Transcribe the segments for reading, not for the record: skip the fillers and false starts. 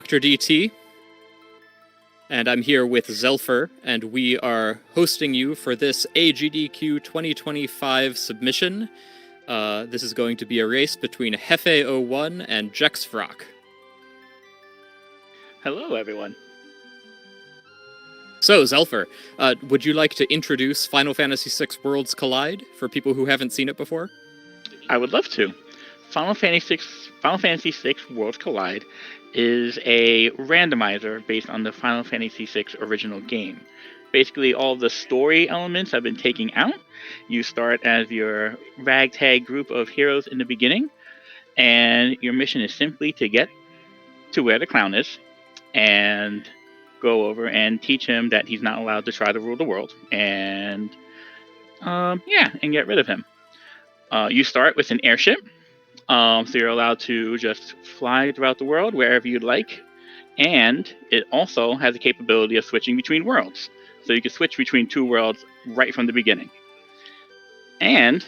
Dr. DT, and I'm here with Zelfer, and we are hosting you for this AGDQ 2025 submission. This is going to be a race between Hefe01 and Jexfrock. Hello, everyone. So, Zelfer, would you like to introduce Final Fantasy VI Worlds Collide for people who haven't seen it before? I would love to. Final Fantasy VI Worlds Collide is a randomizer based on the Final Fantasy VI original game. Basically, all the story elements have been taken out. You start as your ragtag group of heroes in the beginning, and your mission is simply to get to where the clown is and go over and teach him that he's not allowed to try to rule the world, and get rid of him. You start with an airship. So you're allowed to just fly throughout the world wherever you'd like. And it also has the capability of switching between worlds. So you can switch between two worlds right from the beginning. And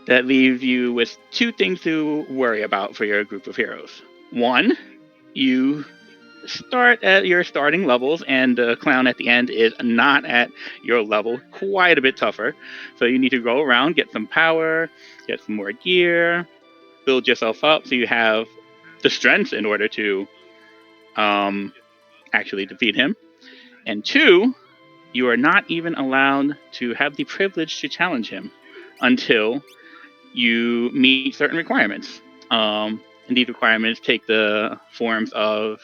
that leaves you with two things to worry about for your group of heroes. One, you start at your starting levels, and the clown at the end is not at your level, quite a bit tougher. So you need to go around, get some power, get some more gear, build yourself up so you have the strength in order to actually defeat him. And two, you are not even allowed to have the privilege to challenge him until you meet certain requirements. And these requirements take the forms of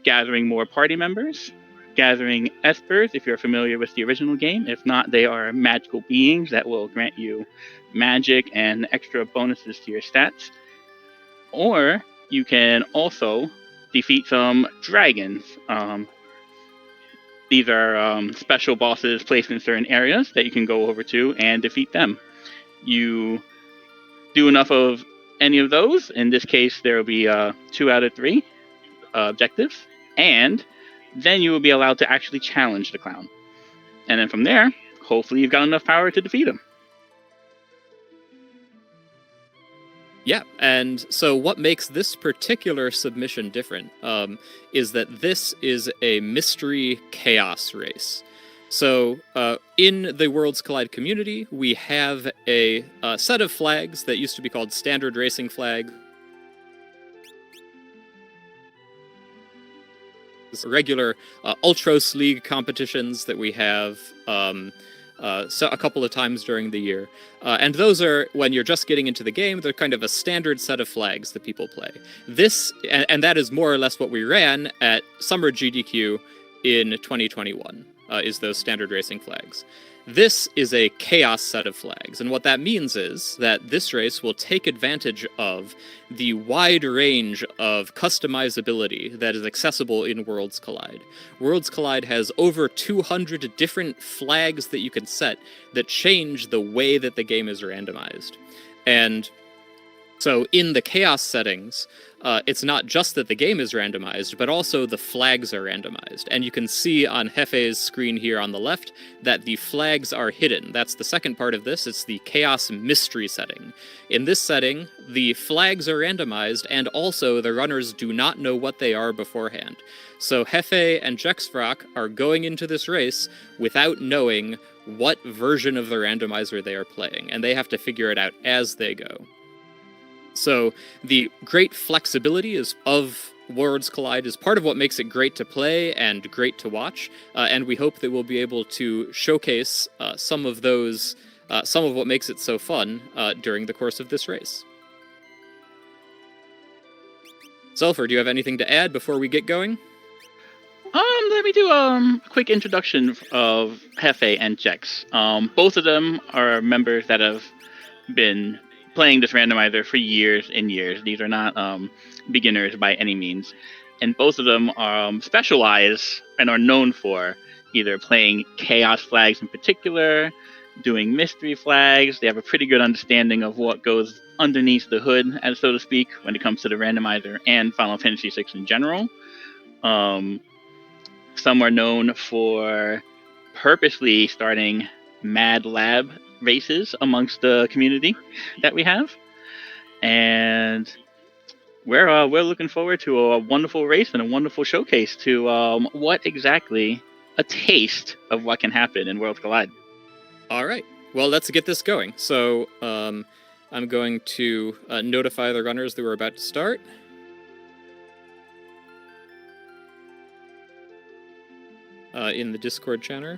gathering more party members, gathering espers, if you're familiar with the original game. If not, they are magical beings that will grant you magic and extra bonuses to your stats. Or you can also defeat some dragons. These are special bosses placed in certain areas that you can go over to and defeat them. You do enough of any of those. In this case, there will be 2 out of 3 objectives. And then you will be allowed to actually challenge the clown. And then from there, hopefully you've got enough power to defeat him. Yeah, and so what makes this particular submission different is that this is a mystery chaos race. So in the Worlds Collide community, we have a set of flags that used to be called standard racing flag. Regular Ultros League competitions that we have so a couple of times during the year. And those are, when you're just getting into the game, they're kind of a standard set of flags that people play. This, and that is more or less what we ran at Summer GDQ in 2021, is those standard racing flags. This is a chaos set of flags, and what that means is that this race will take advantage of the wide range of customizability that is accessible in Worlds Collide. Worlds Collide has over 200 different flags that you can set that change the way that the game is randomized. And so in the chaos settings, it's not just that the game is randomized, but also the flags are randomized. And you can see on Hefe's screen here on the left that the flags are hidden. That's the second part of this. It's the chaos mystery setting. In this setting, the flags are randomized, and also the runners do not know what they are beforehand. So Hefe and Jexfrock are going into this race without knowing what version of the randomizer they are playing, and they have to figure it out as they go. So the great flexibility of Worlds Collide is part of what makes it great to play and great to watch, and we hope that we'll be able to showcase some of what makes it so fun during the course of this race. Zelfer, do you have anything to add before we get going? Let me do a quick introduction of Hefe and Jex. Both of them are members that have been playing this randomizer for years and years. These are not beginners by any means. And both of them specialize and are known for either playing chaos flags in particular, doing mystery flags. They have a pretty good understanding of what goes underneath the hood, as so to speak, when it comes to the randomizer and Final Fantasy VI in general. Some are known for purposely starting Mad Lab races amongst the community that we have. And We're looking forward to a wonderful race and a wonderful showcase to what exactly a taste of what can happen in Worlds Collide. All right. Well, let's get this going. So I'm going to notify the runners that we're about to start. In the Discord channel.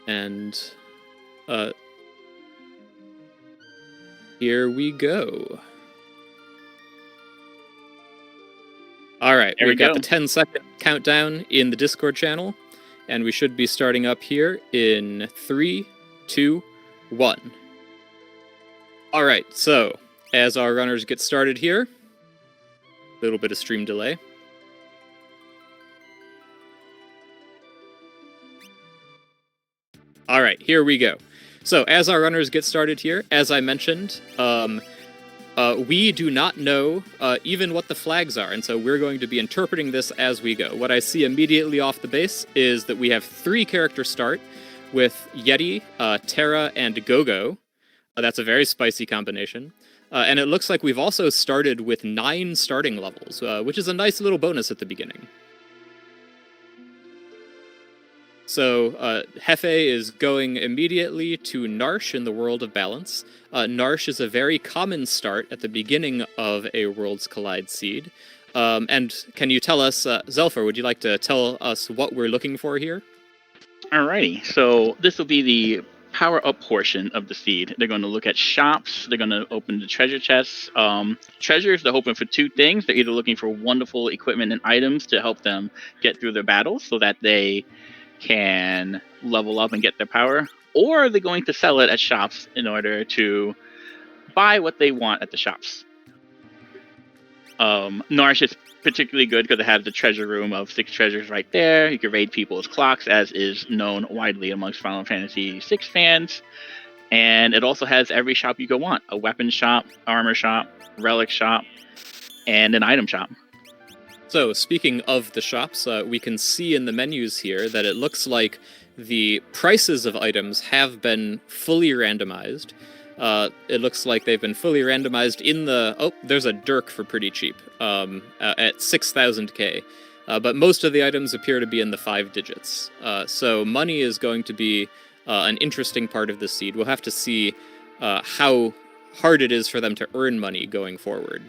And here we go. All right, we've got the 10-second countdown in the Discord channel, and we should be starting up here in 3, 2, 1. All right, so as our runners get started here, a little bit of stream delay. All right, here we go. So as our runners get started here, as I mentioned, we do not know even what the flags are, and so we're going to be interpreting this as we go. What I see immediately off the base is that we have 3 character start with Yeti, Terra, and Gogo. That's a very spicy combination. And it looks like we've also started with 9 starting levels, which is a nice little bonus at the beginning. So Hefe is going immediately to Narsh in the World of Balance. Narsh is a very common start at the beginning of a Worlds Collide seed. And can you tell us, Zelfer, would you like to tell us what we're looking for here? Alrighty, so this will be the power-up portion of the seed. They're going to look at shops. They're going to open the treasure chests. Treasures, they're hoping for 2 things. They're either looking for wonderful equipment and items to help them get through their battles so that they can level up and get their power, or they're going to sell it at shops in order to buy what they want at the shops. Narsh is particularly good because it has the treasure room of 6 treasures right there. You can raid people's clocks, as is known widely amongst Final Fantasy VI fans. And it also has every shop you could want: a weapon shop, armor shop, relic shop, and an item shop. So, speaking of the shops, we can see in the menus here that it looks like the prices of items have been fully randomized. It looks like they've been fully randomized in the... Oh, there's a Dirk for pretty cheap at 6,000k. But most of the items appear to be in the 5 digits. So money is going to be an interesting part of this seed. We'll have to see how hard it is for them to earn money going forward.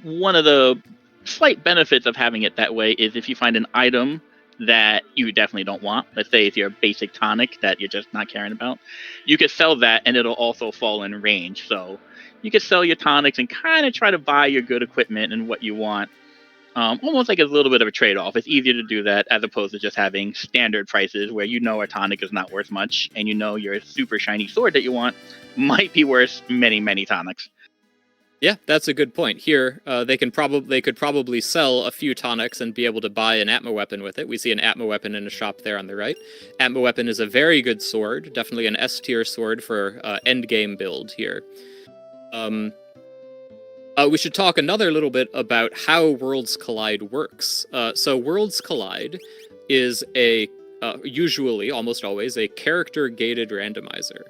One of the slight benefits of having it that way is if you find an item that you definitely don't want, let's say it's your basic tonic that you're just not caring about, you could sell that and it'll also fall in range. So you could sell your tonics and kind of try to buy your good equipment and what you want. Almost like a little bit of a trade-off. It's easier to do that as opposed to just having standard prices where you know a tonic is not worth much and you know your super shiny sword that you want might be worth many, many tonics. Yeah, that's a good point. Here, they could probably sell a few tonics and be able to buy an Atma weapon with it. We see an Atma weapon in a shop there on the right. Atma weapon is a very good sword, definitely an S-tier sword for endgame build here. We should talk another little bit about how Worlds Collide works. So Worlds Collide is usually, almost always, a character-gated randomizer.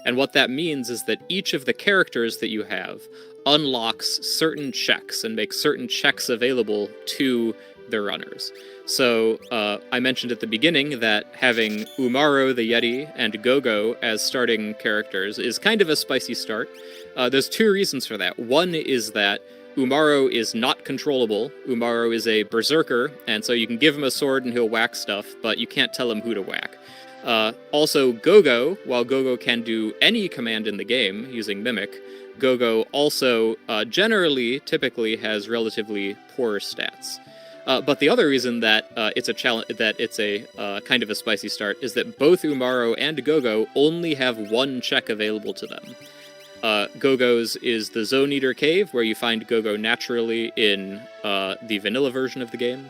And what that means is that each of the characters that you have unlocks certain checks and makes certain checks available to the runners. So I mentioned at the beginning that having Umaro the Yeti and Gogo as starting characters is kind of a spicy start. There's 2 reasons for that. One is that Umaro is not controllable. Umaro is a berserker, and so you can give him a sword and he'll whack stuff, but you can't tell him who to whack. Also, Gogo, while Gogo can do any command in the game using Mimic, Gogo also typically has relatively poor stats. But the other reason that it's a challenge, that it's a kind of a spicy start, is that both Umaro and Gogo only have 1 check available to them. Gogo's is the Zone Eater Cave, where you find Gogo naturally in the vanilla version of the game.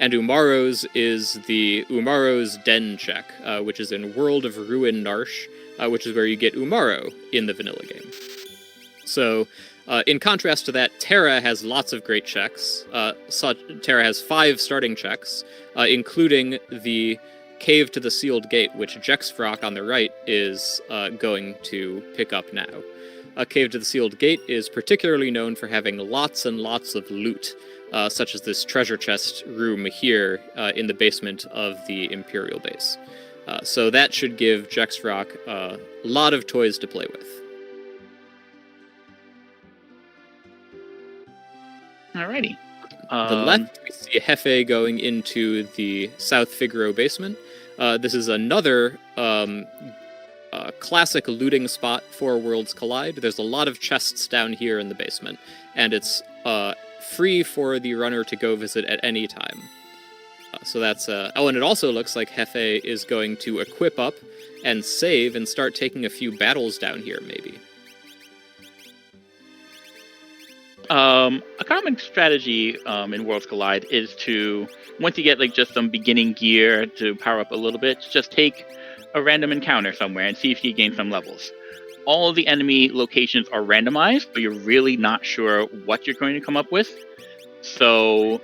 And Umaro's is the Umaro's Den check, which is in World of Ruin Narsh, which is where you get Umaro in the vanilla game. So, in contrast to that, Terra has lots of great checks. Terra has 5 starting checks, including the Cave to the Sealed Gate, which Jexfrock on the right is going to pick up now. Cave to the Sealed Gate is particularly known for having lots and lots of loot, such as this treasure chest room here in the basement of the Imperial base. So that should give Jexfrock a lot of toys to play with. Alrighty. The left, we see Hefe going into the South Figaro basement. This is another classic looting spot for Worlds Collide. There's a lot of chests down here in the basement, and it's free for the runner to go visit at any time. So that's... oh, and it also looks like Hefe is going to equip up and save and start taking a few battles down here, maybe. A common strategy in Worlds Collide is to, once you get like just some beginning gear to power up a little bit, just take a random encounter somewhere and see if you gain some levels. All of the enemy locations are randomized, but you're really not sure what you're going to come up with. So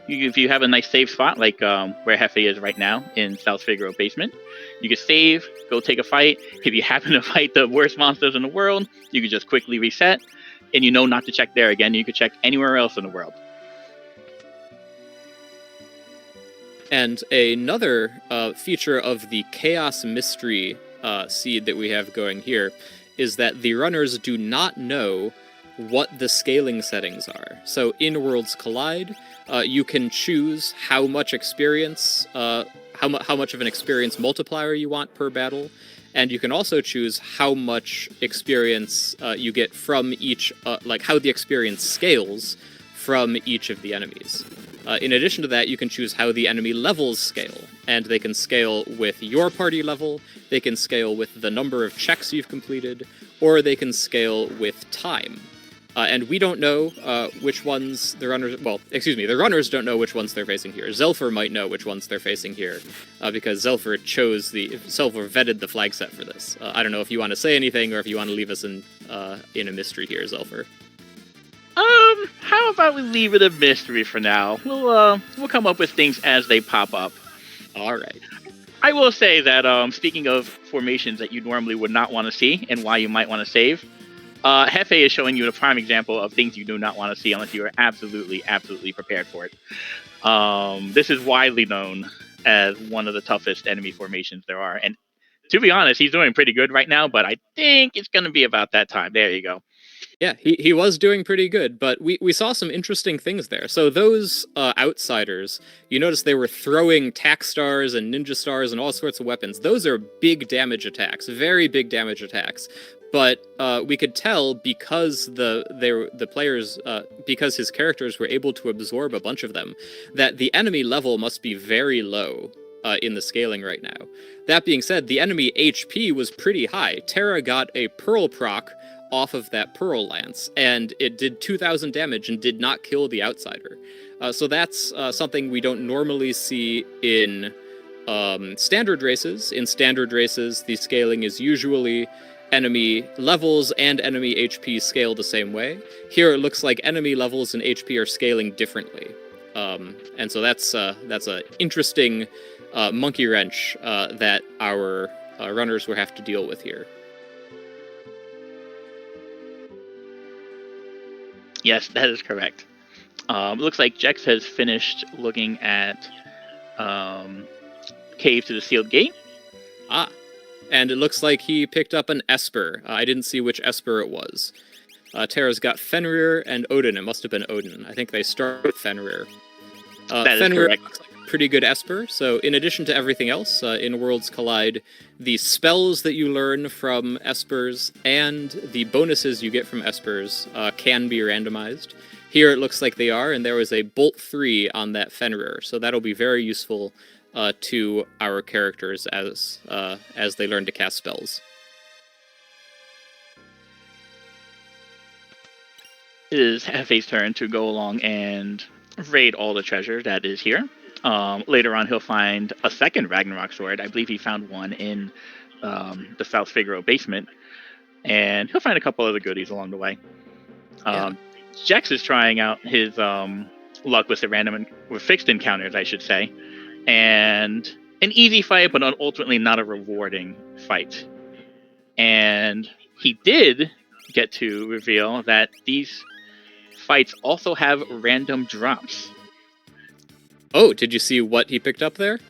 if you have a nice save spot, like where Hefe is right now in South Figaro basement, you can save, go take a fight. If you happen to fight the worst monsters in the world, you can just quickly reset. And you know not to check there again. You could check anywhere else in the world. And another feature of the Chaos Mystery seed that we have going here is that the runners do not know what the scaling settings are. So in Worlds Collide, you can choose how much experience, how much of an experience multiplier you want per battle. And you can also choose how much experience you get from each, like how the experience scales from each of the enemies. In addition to that, you can choose how the enemy levels scale. And they can scale with your party level, they can scale with the number of checks you've completed, or they can scale with time. And we don't know which ones the runners... Well, excuse me, the runners don't know which ones they're facing here. Zelfer might know which ones they're facing here, because Zelfer vetted the flag set for this. I don't know if you want to say anything, or if you want to leave us in a mystery here, Zelfer. How about we leave it a mystery for now? We'll come up with things as they pop up. All right. I will say that, speaking of formations that you normally would not want to see, and why you might want to save, Hefe is showing you a prime example of things you do not want to see unless you are absolutely prepared for it. This is widely known as one of the toughest enemy formations there are. And to be honest, he's doing pretty good right now, but I think it's going to be about that time. There you go. Yeah, he was doing pretty good, but we saw some interesting things there. So those outsiders, you notice they were throwing tack stars and ninja stars and all sorts of weapons. Those are big damage attacks, very big damage attacks. But we could tell because the players, because his characters were able to absorb a bunch of them, that the enemy level must be very low in the scaling right now. That being said, the enemy HP was pretty high. Terra got a Pearl proc off of that Pearl Lance, and it did 2,000 damage and did not kill the outsider. So that's something we don't normally see in standard races. In standard races, the scaling is usually enemy levels and enemy HP scale the same way. Here it looks like enemy levels and HP are scaling differently. And so that's an interesting monkey wrench that our runners will have to deal with here. Yes, that is correct. It looks like Jex has finished looking at Cave to the Sealed Gate. Ah, and it looks like he picked up an Esper. I didn't see which Esper it was. Terra's got Fenrir and Odin. It must have been Odin. I think they start with Fenrir. That is Fenrir correct. looks like a pretty good Esper. So in addition to everything else in Worlds Collide, the spells that you learn from Espers and the bonuses you get from Espers can be randomized. Here it looks like they are, and there was a Bolt 3 on that Fenrir. So that'll be very useful to our characters as they learn to cast spells. It is Hefe's turn to go along and raid all the treasure that is here. Later on, he'll find a second Ragnarok sword. I believe he found one in the South Figaro basement. And he'll find a couple other goodies along the way. Jex is trying out his luck with the with fixed encounters, I should say. And an easy fight, but ultimately not a rewarding fight. And he did get to reveal that these fights also have random drops. Oh, did you see what he picked up there?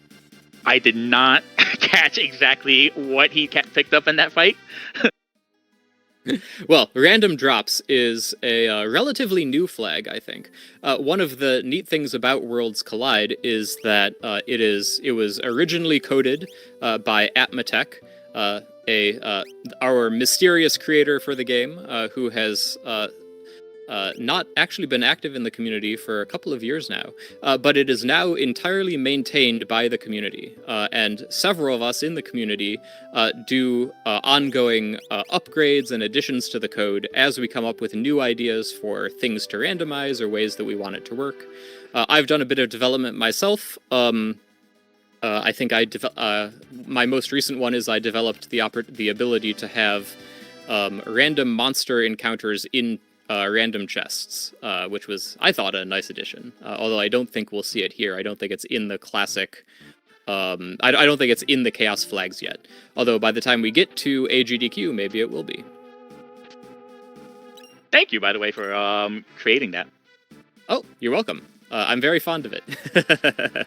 I did not catch exactly what he picked up in that fight. Well, random drops is a relatively new flag, I think. One of the neat things about Worlds Collide is that it was originally coded by Atmatech, our mysterious creator for the game, who has not actually been active in the community for a couple of years now, but it is now entirely maintained by the community. And several of us in the community do ongoing upgrades and additions to the code as we come up with new ideas for things to randomize or ways that we want it to work. I've done a bit of development myself. I think my most recent one is I developed the ability to have random monster encounters in random chests, which was, I thought, a nice addition. Although I don't think we'll see it here. I don't think it's in the classic. I don't think it's in the Chaos flags yet. Although by the time we get to AGDQ, maybe it will be. Thank you, by the way, for creating that. Oh, you're welcome. I'm very fond of it.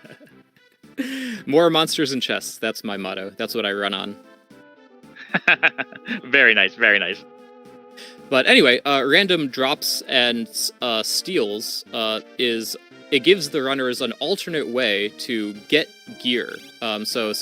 More monsters and chests. That's my motto. That's what I run on. Very nice, very nice. But anyway, random drops and steals it gives the runners an alternate way to get gear. So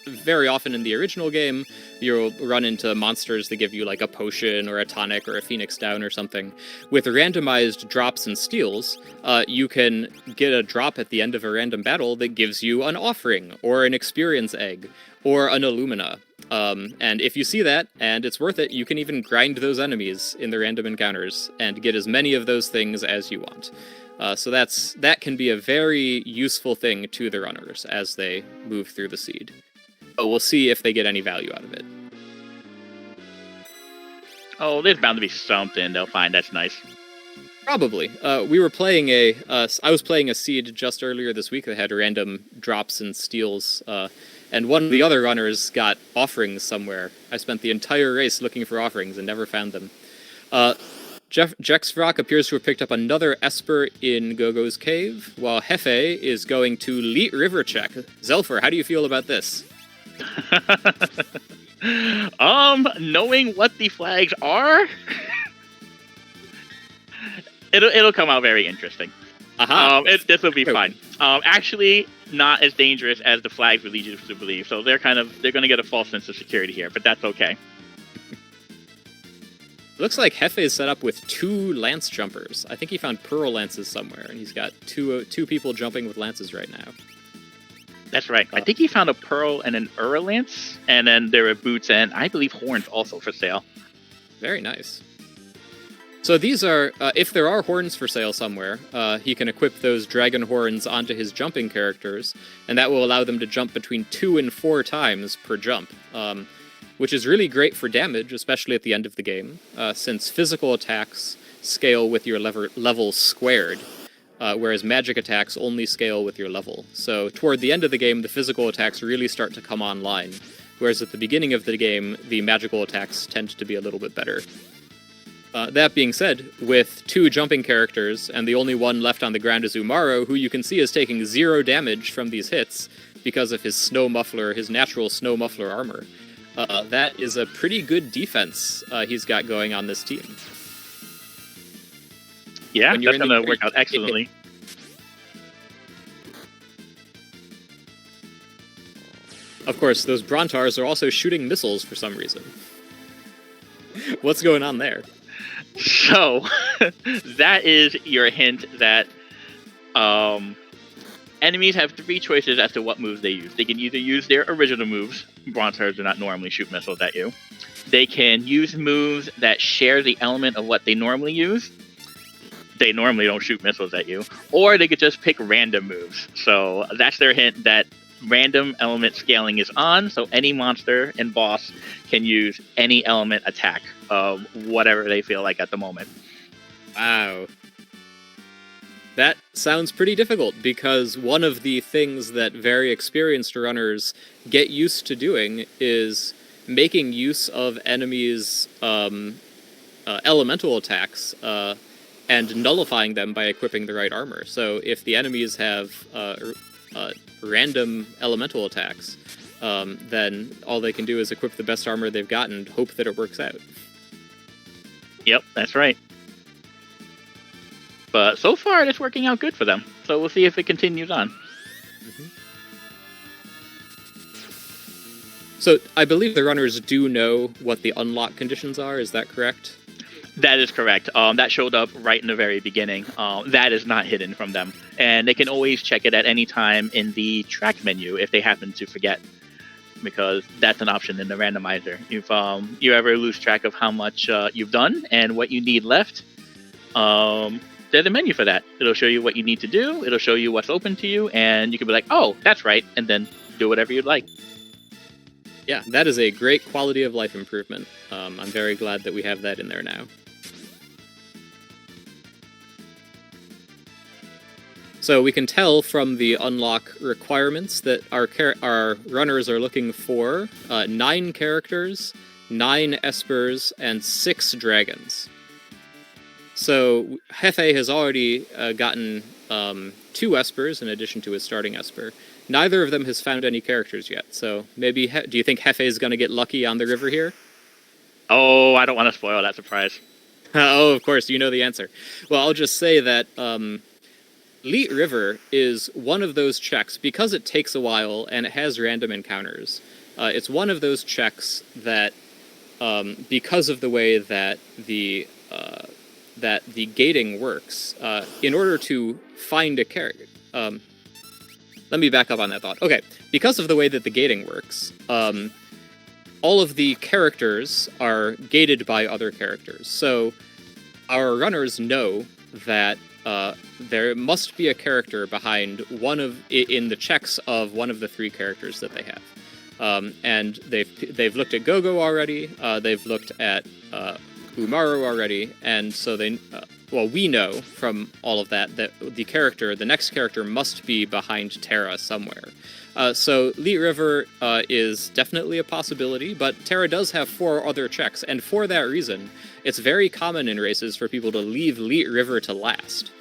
very often in the original game, you'll run into monsters that give you like a potion or a tonic or a phoenix down or something. With randomized drops and steals, you can get a drop at the end of a random battle that gives you an offering or an experience egg or an Illumina. And if you see that, and it's worth it, you can even grind those enemies in the random encounters and get as many of those things as you want. So that can be a very useful thing to the runners as they move through the seed. But we'll see if they get any value out of it. Oh, there's bound to be something they'll find that's nice. Probably. We were playing I was playing a seed just earlier this week that had random drops and steals, and one of the other runners got offerings somewhere. I spent the entire race looking for offerings and never found them. Jexvrock appears to have picked up another Esper in Gogo's Cave, while Hefe is going to Leet River check. Zelfer, how do you feel about this? Knowing what the flags are, it'll come out very interesting. This will be fun. Actually, not as dangerous as the flags would lead you to believe. So they're going to get a false sense of security here, but that's okay. Looks like Hefe is set up with 2 lance jumpers. I think he found pearl lances somewhere, and he's got two people jumping with lances right now. That's right. I think he found a pearl and an lance, and then there are boots and I believe horns also for sale. Very nice. So these are, if there are horns for sale somewhere, he can equip those dragon horns onto his jumping characters, and that will allow them to jump between 2 and 4 times per jump, which is really great for damage, especially at the end of the game, since physical attacks scale with your level squared, whereas magic attacks only scale with your level. So toward the end of the game, the physical attacks really start to come online, whereas at the beginning of the game, the magical attacks tend to be a little bit better. That being said, with 2 jumping characters, and the only one left on the ground is Umaro, who you can see is taking 0 damage from these hits because of his natural snow muffler armor. That is a pretty good defense he's got going on this team. Yeah, that's going to work out excellently. Of course, those Brontars are also shooting missiles for some reason. What's going on there? So, that is your hint that enemies have 3 choices as to what moves they use. They can either use their original moves. Brontars do not normally shoot missiles at you. They can use moves that share the element of what they normally use. They normally don't shoot missiles at you. Or they could just pick random moves. So that's their hint that random element scaling is on, so any monster and boss can use any element attack of whatever they feel like at the moment. Wow. That sounds pretty difficult, because one of the things that very experienced runners get used to doing is making use of enemies' elemental attacks and nullifying them by equipping the right armor. So if the enemies have random elemental attacks, then all they can do is equip the best armor they've got and hope that it works out. Yep, that's right. But so far, it's working out good for them. So we'll see if it continues on. Mm-hmm. So I believe the runners do know what the unlock conditions are. Is that correct? That is correct. That showed up right in the very beginning. That is not hidden from them. And they can always check it at any time in the track menu if they happen to forget, because that's an option in the randomizer. If you ever lose track of how much you've done and what you need left, there's a menu for that. It'll show you what you need to do. It'll show you what's open to you, and you can be like, oh, that's right, and then do whatever you'd like. Yeah, that is a great quality of life improvement. I'm very glad that we have that in there now. So we can tell from the unlock requirements that our runners are looking for 9 characters, 9 espers, and 6 dragons. So Hefe has already gotten 2 espers in addition to his starting esper. Neither of them has found any characters yet, so maybe... do you think Hefe is going to get lucky on the river here? Oh, I don't want to spoil that surprise. Oh, of course, you know the answer. Well, I'll just say that Leet River is one of those checks, because it takes a while and it has random encounters. It's one of those checks that, because of the way that the gating works, in order to find a character... let me back up on that thought. Okay, because of the way that the gating works, all of the characters are gated by other characters. So our runners know that there must be a character behind in the checks of one of the 3 characters that they have. And they've looked at Gogo already, they've looked at Umaru already, and so we know from all of that the next character must be behind Terra somewhere. So Leet River is definitely a possibility, but Terra does have 4 other checks, and for that reason, it's very common in races for people to leave Leet River to last,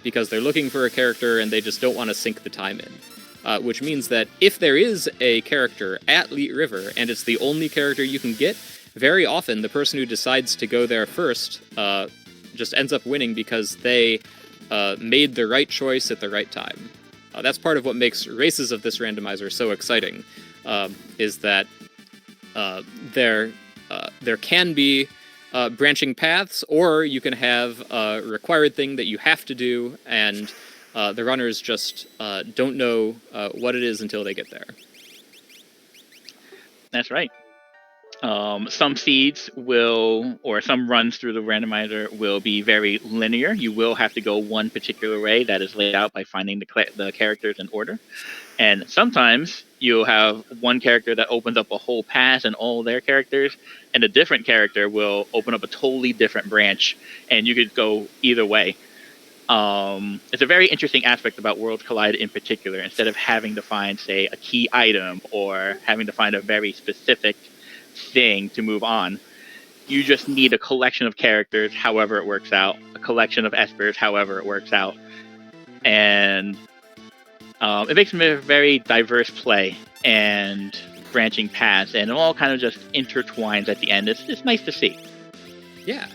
because they're looking for a character and they just don't want to sink the time in. Which means that if there is a character at Leet River and it's the only character you can get, very often the person who decides to go there first just ends up winning because they made the right choice at the right time. That's part of what makes races of this randomizer so exciting, is that there can be branching paths, or you can have a required thing that you have to do, and the runners just don't know what it is until they get there. That's right. Some seeds or some runs through the randomizer will be very linear. You will have to go one particular way that is laid out by finding the characters in order. And sometimes you'll have one character that opens up a whole path and all their characters, and a different character will open up a totally different branch, and you could go either way. It's a very interesting aspect about Worlds Collide in particular. Instead of having to find, say, a key item or having to find a very specific thing to move on, you just need a collection of characters, however it works out, a collection of espers, however it works out, and it makes a very diverse play and branching paths, and it all kind of just intertwines at the end. It's nice to see. Yeah,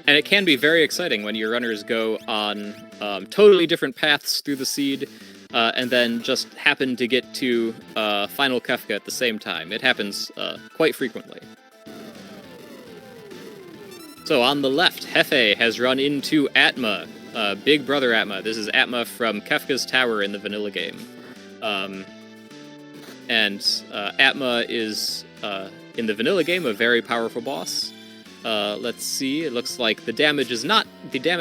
and it can be very exciting when your runners go on totally different paths through the seed, and then just happen to get to Final Kefka at the same time. It happens quite frequently. So on the left, Hefe has run into Atma, Big Brother Atma. This is Atma from Kefka's Tower in the vanilla game. And Atma is, in the vanilla game, a very powerful boss. Let's see, it looks like the damage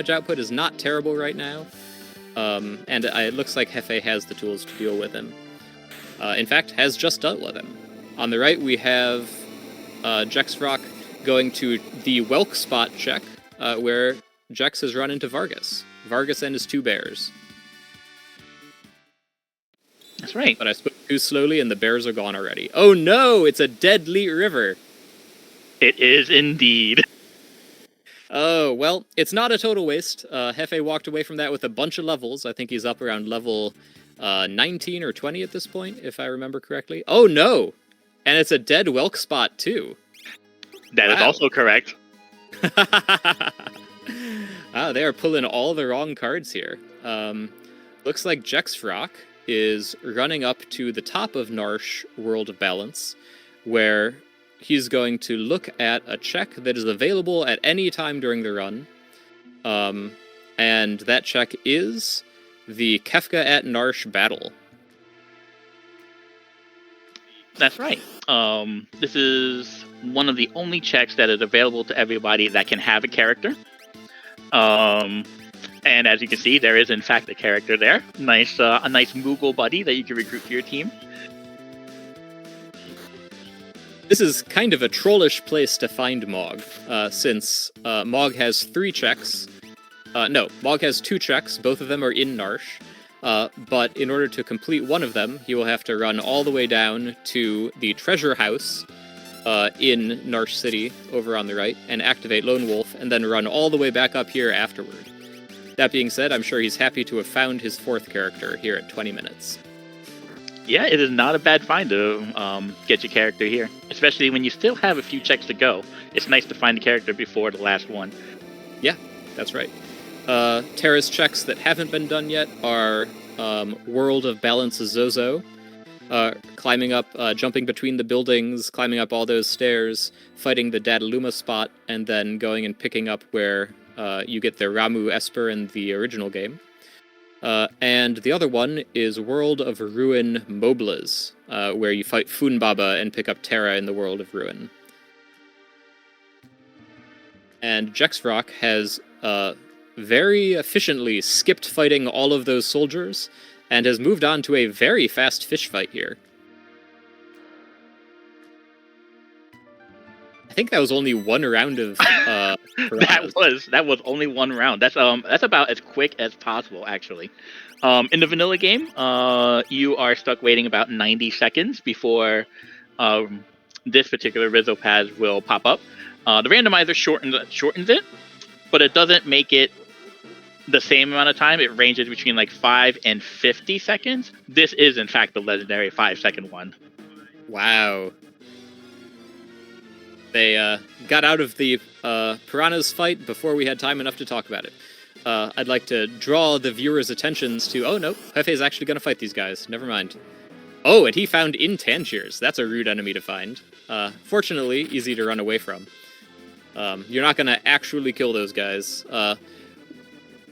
output is not terrible right now. And it looks like Hefe has the tools to deal with him. In fact, has just dealt with him. On the right, we have Jexrock going to the Welk spot check, where Jex has run into Vargas. Vargas and his 2 bears. That's right. But I spoke too slowly and the bears are gone already. Oh no, it's a deadly river. It is indeed. Oh, well, it's not a total waste. Hefe walked away from that with a bunch of levels. I think he's up around level 19 or 20 at this point, if I remember correctly. Oh no! And it's a dead Welk spot, too. That is also correct. Wow, they are pulling all the wrong cards here. Looks like Jexfrock is running up to the top of Narsh World of Balance, where he's going to look at a check that is available at any time during the run. And that check is the Kefka at Narsh battle. That's right. This is one of the only checks that is available to everybody that can have a character. And as you can see, there is in fact a character there. A nice Moogle buddy that you can recruit for your team. This is kind of a trollish place to find Mog, since Mog has 3 checks. No, Mog has 2 checks. Both of them are in Narsh. But in order to complete one of them, he will have to run all the way down to the treasure house in Narsh City over on the right and activate Lone Wolf, and then run all the way back up here afterward. That being said, I'm sure he's happy to have found his 4th character here at 20 minutes. Yeah, it is not a bad find to get your character here, especially when you still have a few checks to go. It's nice to find a character before the last one. Yeah, that's right. Terra's checks that haven't been done yet are World of Balance Zozo, climbing up, jumping between the buildings, climbing up all those stairs, fighting the Dadaluma spot, and then going and picking up where you get the Ramu Esper in the original game. And the other one is World of Ruin Moblas, where you fight Funbaba and pick up Terra in the World of Ruin. And Jexfrock has very efficiently skipped fighting all of those soldiers and has moved on to a very fast fish fight here. I think that was only 1 round of piranhas. That was only 1 round. That's about as quick as possible, actually. In the vanilla game, you are stuck waiting about 90 seconds before this particular Rizopaz will pop up. The randomizer shortens it, but it doesn't make it the same amount of time. It ranges between like 5 and 50 seconds. This is, in fact, the legendary 5-second one. Wow. They got out of the piranhas fight before we had time enough to talk about it. I'd like to draw the viewers' attentions to... Oh, no. Hefe's actually going to fight these guys. Never mind. Oh, and he found Intangiers. That's a rude enemy to find. Fortunately, easy to run away from. You're not going to actually kill those guys.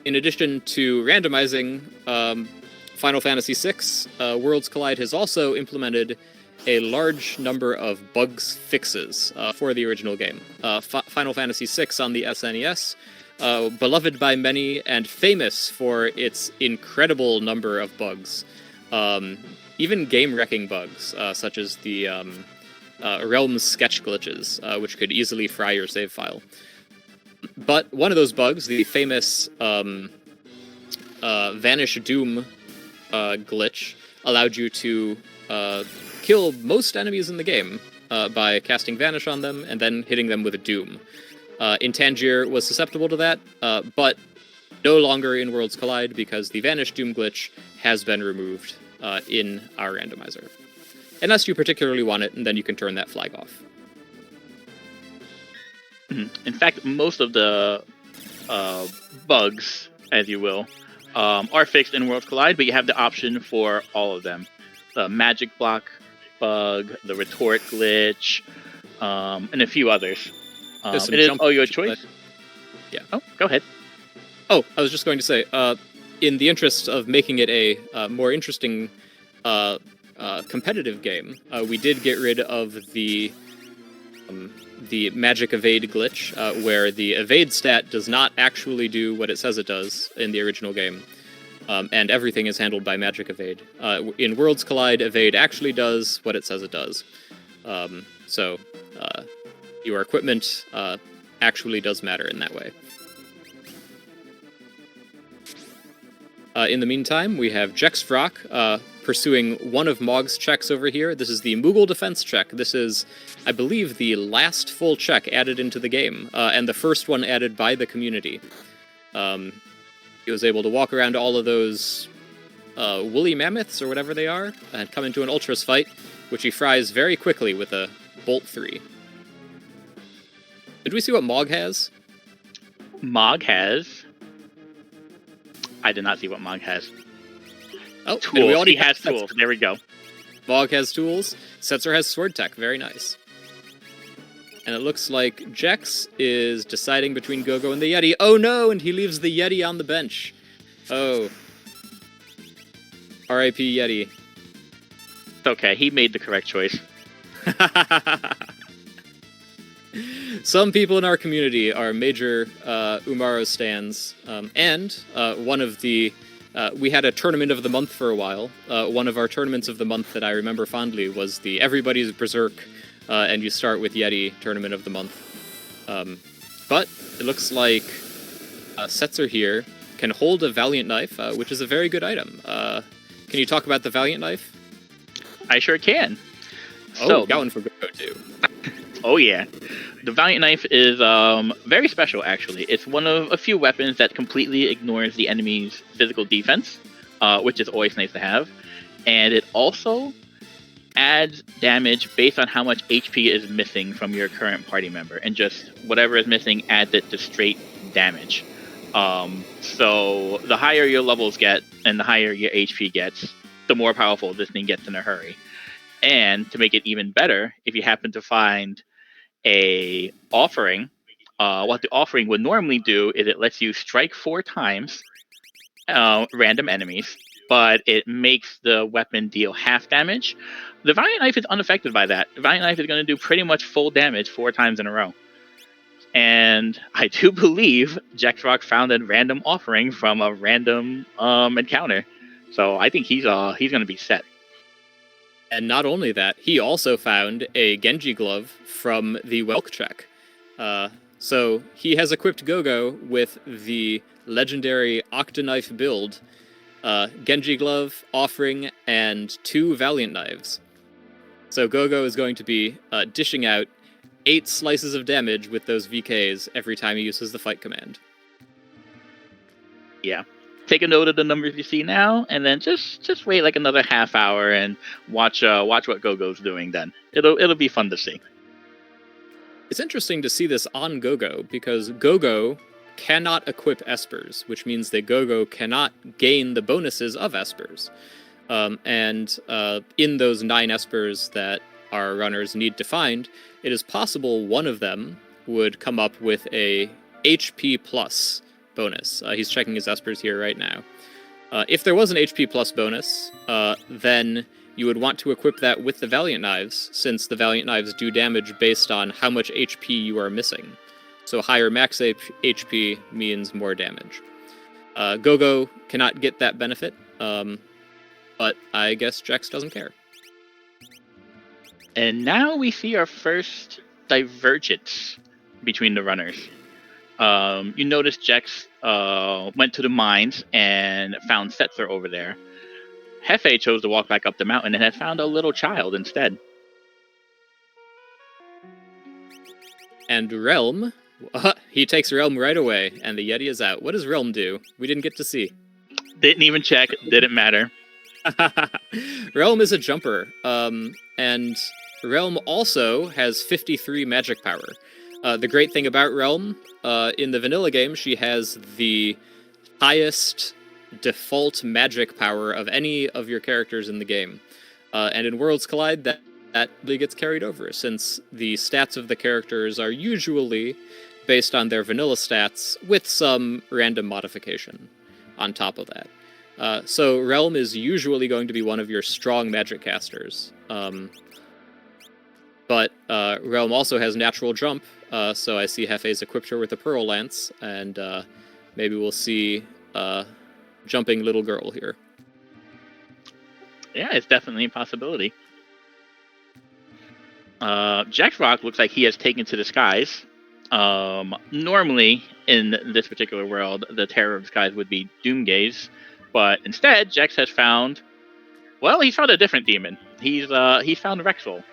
In addition to randomizing, Final Fantasy VI, Worlds Collide has also implemented a large number of bugs fixes for the original game. Final Fantasy VI on the SNES, beloved by many and famous for its incredible number of bugs. Even game-wrecking bugs, such as the Realms sketch glitches, which could easily fry your save file. But one of those bugs, the famous Vanish Doom glitch, allowed you to kill most enemies in the game by casting Vanish on them and then hitting them with a Doom. Intangier was susceptible to that, but no longer in Worlds Collide because the Vanish Doom glitch has been removed in our randomizer. Unless you particularly want it, and then you can turn that flag off. In fact, most of the bugs, as you will, are fixed in Worlds Collide, but you have the option for all of them. The magic block bug, the retort glitch, and a few others. It is your choice. Yeah. Oh, go ahead. Oh, I was just going to say, in the interest of making it a more interesting competitive game, we did get rid of the magic evade glitch, where the evade stat does not actually do what it says it does in the original game, and everything is handled by magic evade. In Worlds Collide, evade actually does what it says it does. So your equipment actually does matter in that way. In the meantime, we have Jexvrock pursuing one of Mog's checks over here. This is the Moogle defense check. This is, I believe, the last full check added into the game, and the first one added by the community. He was able to walk around all of those woolly mammoths, or whatever they are, and come into an Ultras fight, which he fries very quickly with a Bolt 3. Did we see what Mog has? Mog has... I did not see what Mog has. Oh, Tools. He has tools. There we go. Mog has tools. Setzer has sword tech. Very nice. And it looks like Jex is deciding between Gogo and the Yeti. Oh no! And he leaves the Yeti on the bench. Oh. R.I.P. Yeti. It's okay. He made the correct choice. Some people in our community are major Umaro stans, and one of the... we had a tournament of the month for a while. One of our tournaments of the month that I remember fondly was the Everybody's Berserk, and you start with Yeti tournament of the month. But it looks like Setzer here can hold a Valiant Knife, which is a very good item. Can you talk about the Valiant Knife? I sure can. Oh, So, got one for Gogo too. oh yeah. The Valiant Knife is very special, actually. It's one of a few weapons that completely ignores the enemy's physical defense, which is always nice to have. And it also adds damage based on how much HP is missing from your current party member. And just whatever is missing adds it to straight damage. So the higher your levels get and the higher your HP gets, the more powerful this thing gets in a hurry. And to make it even better, if you happen to find a offering, what the offering would normally do is it lets you strike 4 times random enemies, but it makes the weapon deal half damage. The Valiant Knife is unaffected by that. The Valiant Knife is going to do pretty much full damage 4 times in a row. And I do believe Jexrock found a random offering from a random encounter. So I think he's going to be set. And not only that, he also found a Genji glove from the Welk check. So he has equipped Gogo with the legendary Octaknife build, Genji glove, offering, and 2 Valiant Knives. So Gogo is going to be dishing out 8 slices of damage with those VKs every time he uses the fight command. Yeah. Take a note of the numbers you see now, and then just wait like another half hour and watch what Gogo's doing then. It'll be fun to see. It's interesting to see this on Gogo, because Gogo cannot equip espers, which means that Gogo cannot gain the bonuses of espers. And in those 9 espers that our runners need to find, it is possible one of them would come up with a HP plus bonus. He's checking his espers here right now. If there was an HP plus bonus, then you would want to equip that with the Valiant Knives, since the Valiant Knives do damage based on how much HP you are missing. So higher max HP means more damage. Gogo cannot get that benefit, but I guess Jex doesn't care. And now we see our first divergence between the runners. You notice Jex went to the mines and found Setzer over there. Hefe chose to walk back up the mountain and had found a little child instead. And Realm, he takes Realm right away, and the Yeti is out. What does Realm do? We didn't get to see. Didn't even check, didn't matter. Realm is a jumper, and Realm also has 53 magic power. The great thing about Realm, in the vanilla game, she has the highest default magic power of any of your characters in the game. And in Worlds Collide, that really gets carried over, since the stats of the characters are usually based on their vanilla stats with some random modification on top of that. So Realm is usually going to be one of your strong magic casters. But Realm also has natural jump, so I see Hefe's equipped her with a Pearl Lance, and maybe we'll see jumping little girl here. Yeah, it's definitely a possibility. Jexrock looks like he has taken to the skies. Normally, in this particular world, the Terror of the Skies would be Doomgaze, But instead, Jex has found, well, he's found a different demon. He's found Rexel.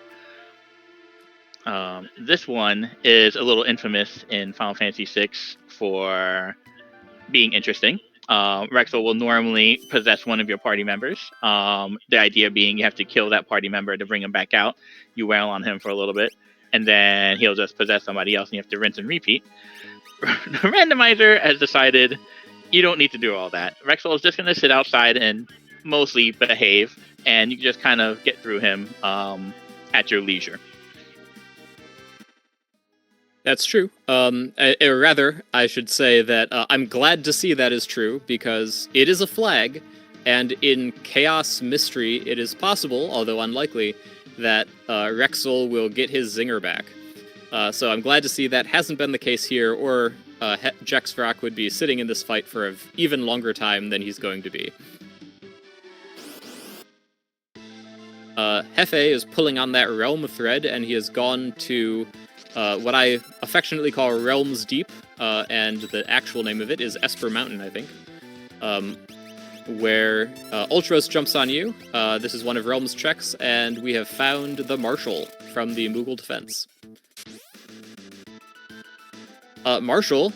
This one is a little infamous in Final Fantasy VI for being interesting. Rexel will normally possess one of your party members. The idea being you have to kill that party member to bring him back out. You wail on him for a little bit, and then he'll just possess somebody else, and you have to rinse and repeat. The randomizer has decided you don't need to do all that. Rexel is just going to sit outside and mostly behave, and you can just kind of get through him at your leisure. That's true. Or rather, I should say that I'm glad to see that is true, because it is a flag, and in Chaos Mystery, it is possible, although unlikely, that Rexel will get his zinger back. So I'm glad to see that hasn't been the case here, or Jex Vrock would be sitting in this fight for an even longer time than he's going to be. Hefe is pulling on that realm thread, and he has gone to what I affectionately call Realms Deep, and the actual name of it is Esper Mountain, I think, where Ultros jumps on you. This is one of Realms' checks, and we have found the Marshal from the Moogle Defense. Marshal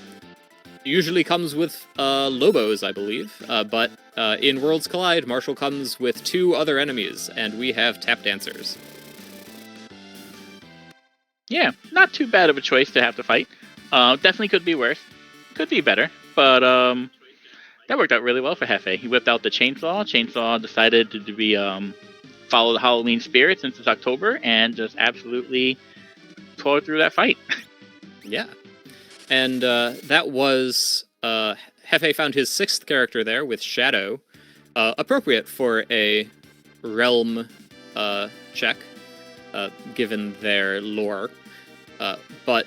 usually comes with Lobos, I believe, but in Worlds Collide, Marshal comes with 2 other enemies, and we have Tap Dancers. Yeah, not too bad of a choice to have to fight. Definitely could be worse. Could be better, but that worked out really well for Hefe. He whipped out the chainsaw. Chainsaw decided to be follow the Halloween spirit since it's October, and just absolutely tore through that fight. Yeah. And that was... Hefe found his 6th character there with Shadow. Appropriate for a realm check, given their lore. But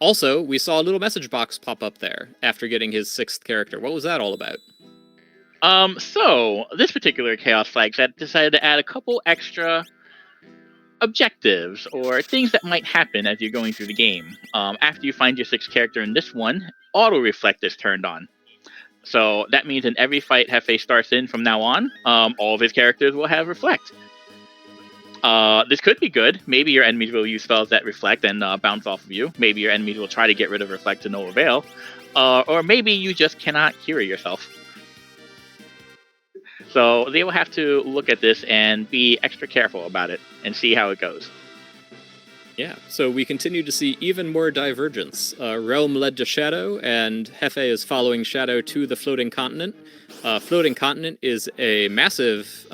also, we saw a little message box pop up there after getting his 6th character. What was that all about? So, this particular Chaos Flag set decided to add a couple extra objectives or things that might happen as you're going through the game. After you find your 6th character in this one, auto reflect is turned on. So that means in every fight Hefe starts in from now on, all of his characters will have reflect. This could be good. Maybe your enemies will use spells that reflect and bounce off of you. Maybe your enemies will try to get rid of reflect to no avail. Or maybe you just cannot cure yourself. So they will have to look at this and be extra careful about it and see how it goes. Yeah, so we continue to see even more divergence. Realm led to Shadow, and Hefe is following Shadow to the Floating Continent. Floating Continent is a massive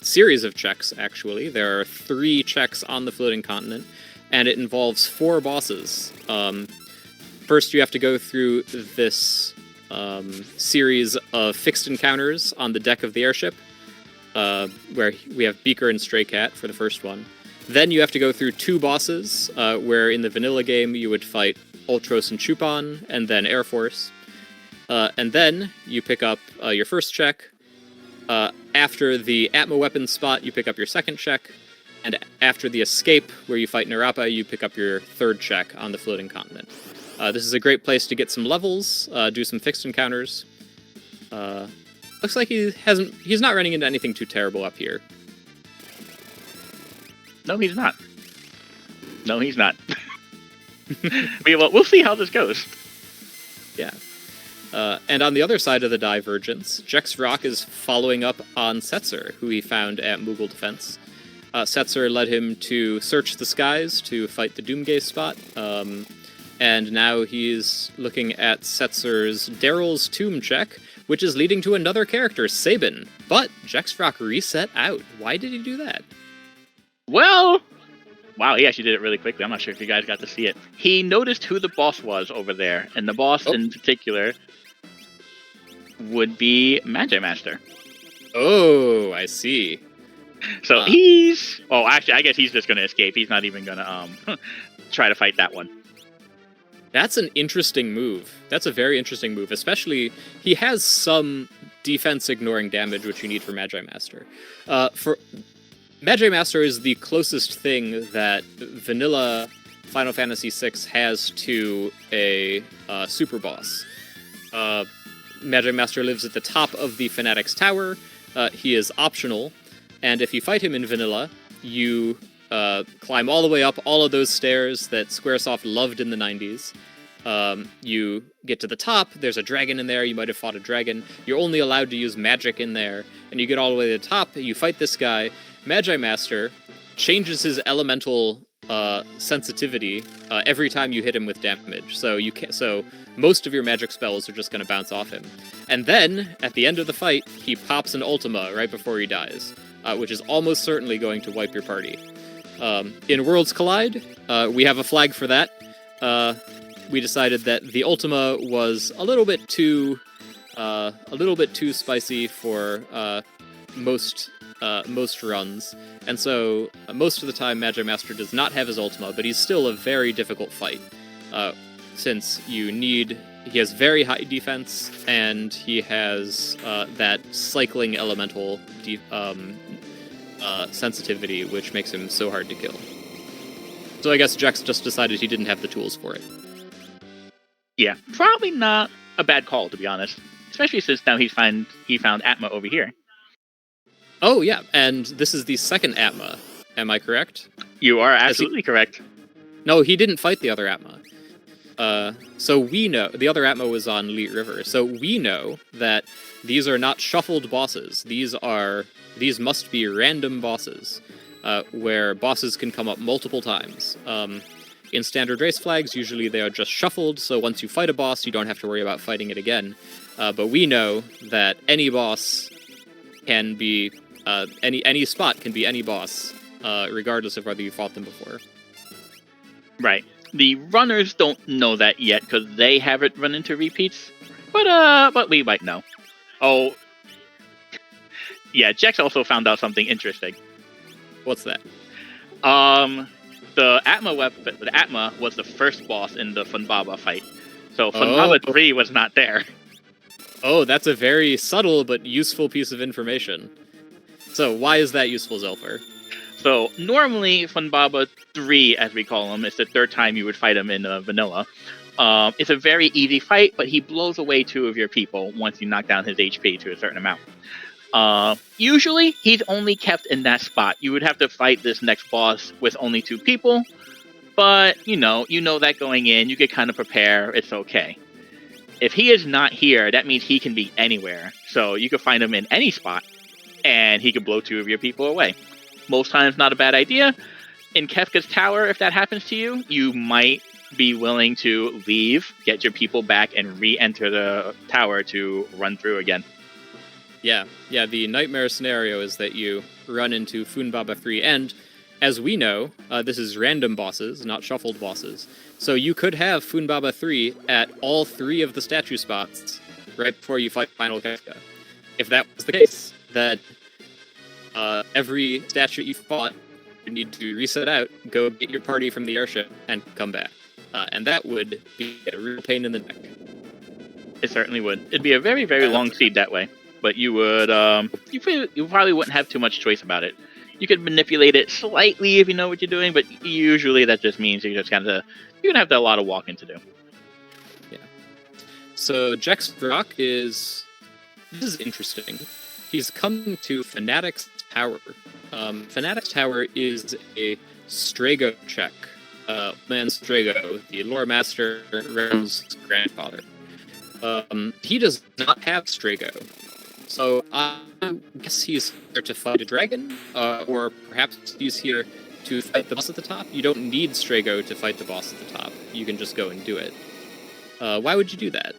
series of checks, actually. There are 3 checks on the Floating Continent, and it involves 4 bosses. First, you have to go through this series of fixed encounters on the deck of the airship, where we have Beaker and Stray Cat for the first one. Then you have to go through 2 bosses, where in the vanilla game you would fight Ultros and Chupon, and then Air Force. And then you pick up your first check. After the Atma weapon spot, you pick up your second check. And after the escape, where you fight Narapa, you pick up your 3rd check on the Floating Continent. This is a great place to get some levels, do some fixed encounters. Looks like he's not running into anything too terrible up here. No, he's not. No, he's not. We'll see how this goes. Yeah. And on the other side of the divergence, Jex Vrock is following up on Setzer, who he found at Moogle Defense. Setzer led him to search the skies to fight the Doomgaze spot, and now he's looking at Setzer's Daryl's Tomb check, which is leading to another character, Sabin. But Jex Vrock reset out. Why did he do that? Well, wow, he actually did it really quickly. I'm not sure if you guys got to see it. He noticed who the boss was over there, and the boss in particular would be Magi Master. Oh, I see. So he's... Oh, actually, I guess he's just going to escape. He's not even going to try to fight that one. That's an interesting move. That's a very interesting move, especially he has some defense ignoring damage, which you need for Magi Master. Magi Master is the closest thing that vanilla Final Fantasy VI has to a super boss. Magi Master lives at the top of the Fanatic's Tower. He is optional, and if you fight him in vanilla, you climb all the way up all of those stairs that Squaresoft loved in the 90s. You get to the top, there's a dragon in there, you might have fought a dragon. You're only allowed to use magic in there, and you get all the way to the top, you fight this guy. Magi Master changes his elemental sensitivity every time you hit him with damage. So most of your magic spells are just going to bounce off him. And then, at the end of the fight, he pops an Ultima right before he dies, which is almost certainly going to wipe your party. In Worlds Collide, we have a flag for that. We decided that the Ultima was a little bit too spicy for most runs, and so most of the time Magi Master does not have his Ultima, but he's still a very difficult fight, since he has very high defense, and he has that cycling elemental sensitivity, which makes him so hard to kill. So I guess Jex just decided he didn't have the tools for it. Yeah, probably not a bad call, to be honest. Especially since now he found Atma over here. Oh, yeah, and this is the second Atma. Am I correct? You are absolutely correct. No, he didn't fight the other Atma. So we know... The other Atma was on Leet River. So we know that these are not shuffled bosses. These must be random bosses, where bosses can come up multiple times. In standard race flags, usually they are just shuffled, so once you fight a boss, you don't have to worry about fighting it again. But we know that any boss can be... any spot can be any boss, regardless of whether you fought them before. Right. The runners don't know that yet, because they haven't run into repeats. But we might know. Oh. Yeah, Jex also found out something interesting. What's that? The Atma was the first boss in the Funbaba fight. So Funbaba 3 was not there. Oh, that's a very subtle but useful piece of information. So why is that useful, Zelfer? So normally Funbaba 3, as we call him, is the third time you would fight him in vanilla. It's a very easy fight, but he blows away 2 of your people once you knock down his HP to a certain amount. Usually, he's only kept in that spot. You would have to fight this next boss with only 2 people, but you know that going in, you could kind of prepare, it's okay. If he is not here, that means he can be anywhere, so you could find him in any spot, and he could blow 2 of your people away. Most times, not a bad idea. In Kefka's Tower, if that happens to you, you might be willing to leave, get your people back, and re-enter the tower to run through again. Yeah, the nightmare scenario is that you run into Funbaba 3, and as we know, this is random bosses, not shuffled bosses. So you could have Funbaba 3 at all 3 of the statue spots right before you fight Final Kefka. If that was the case, that every statue you fought, you need to reset out, go get your party from the airship, and come back. And that would be a real pain in the neck. It certainly would. It'd be a very, very long seed that way. But you would, you probably wouldn't have too much choice about it. You could manipulate it slightly if you know what you're doing, but usually that just means you're gonna have a lot of walking to do. Yeah. So Jex Brock this is interesting. He's coming to Fanatic's Tower. Fanatic's Tower is a Strago check. Man Strago, the lore master, Realm's grandfather. He does not have Strago. So I guess he's here to fight a dragon, or perhaps he's here to fight the boss at the top. You don't need Strago to fight the boss at the top. You can just go and do it. Why would you do that?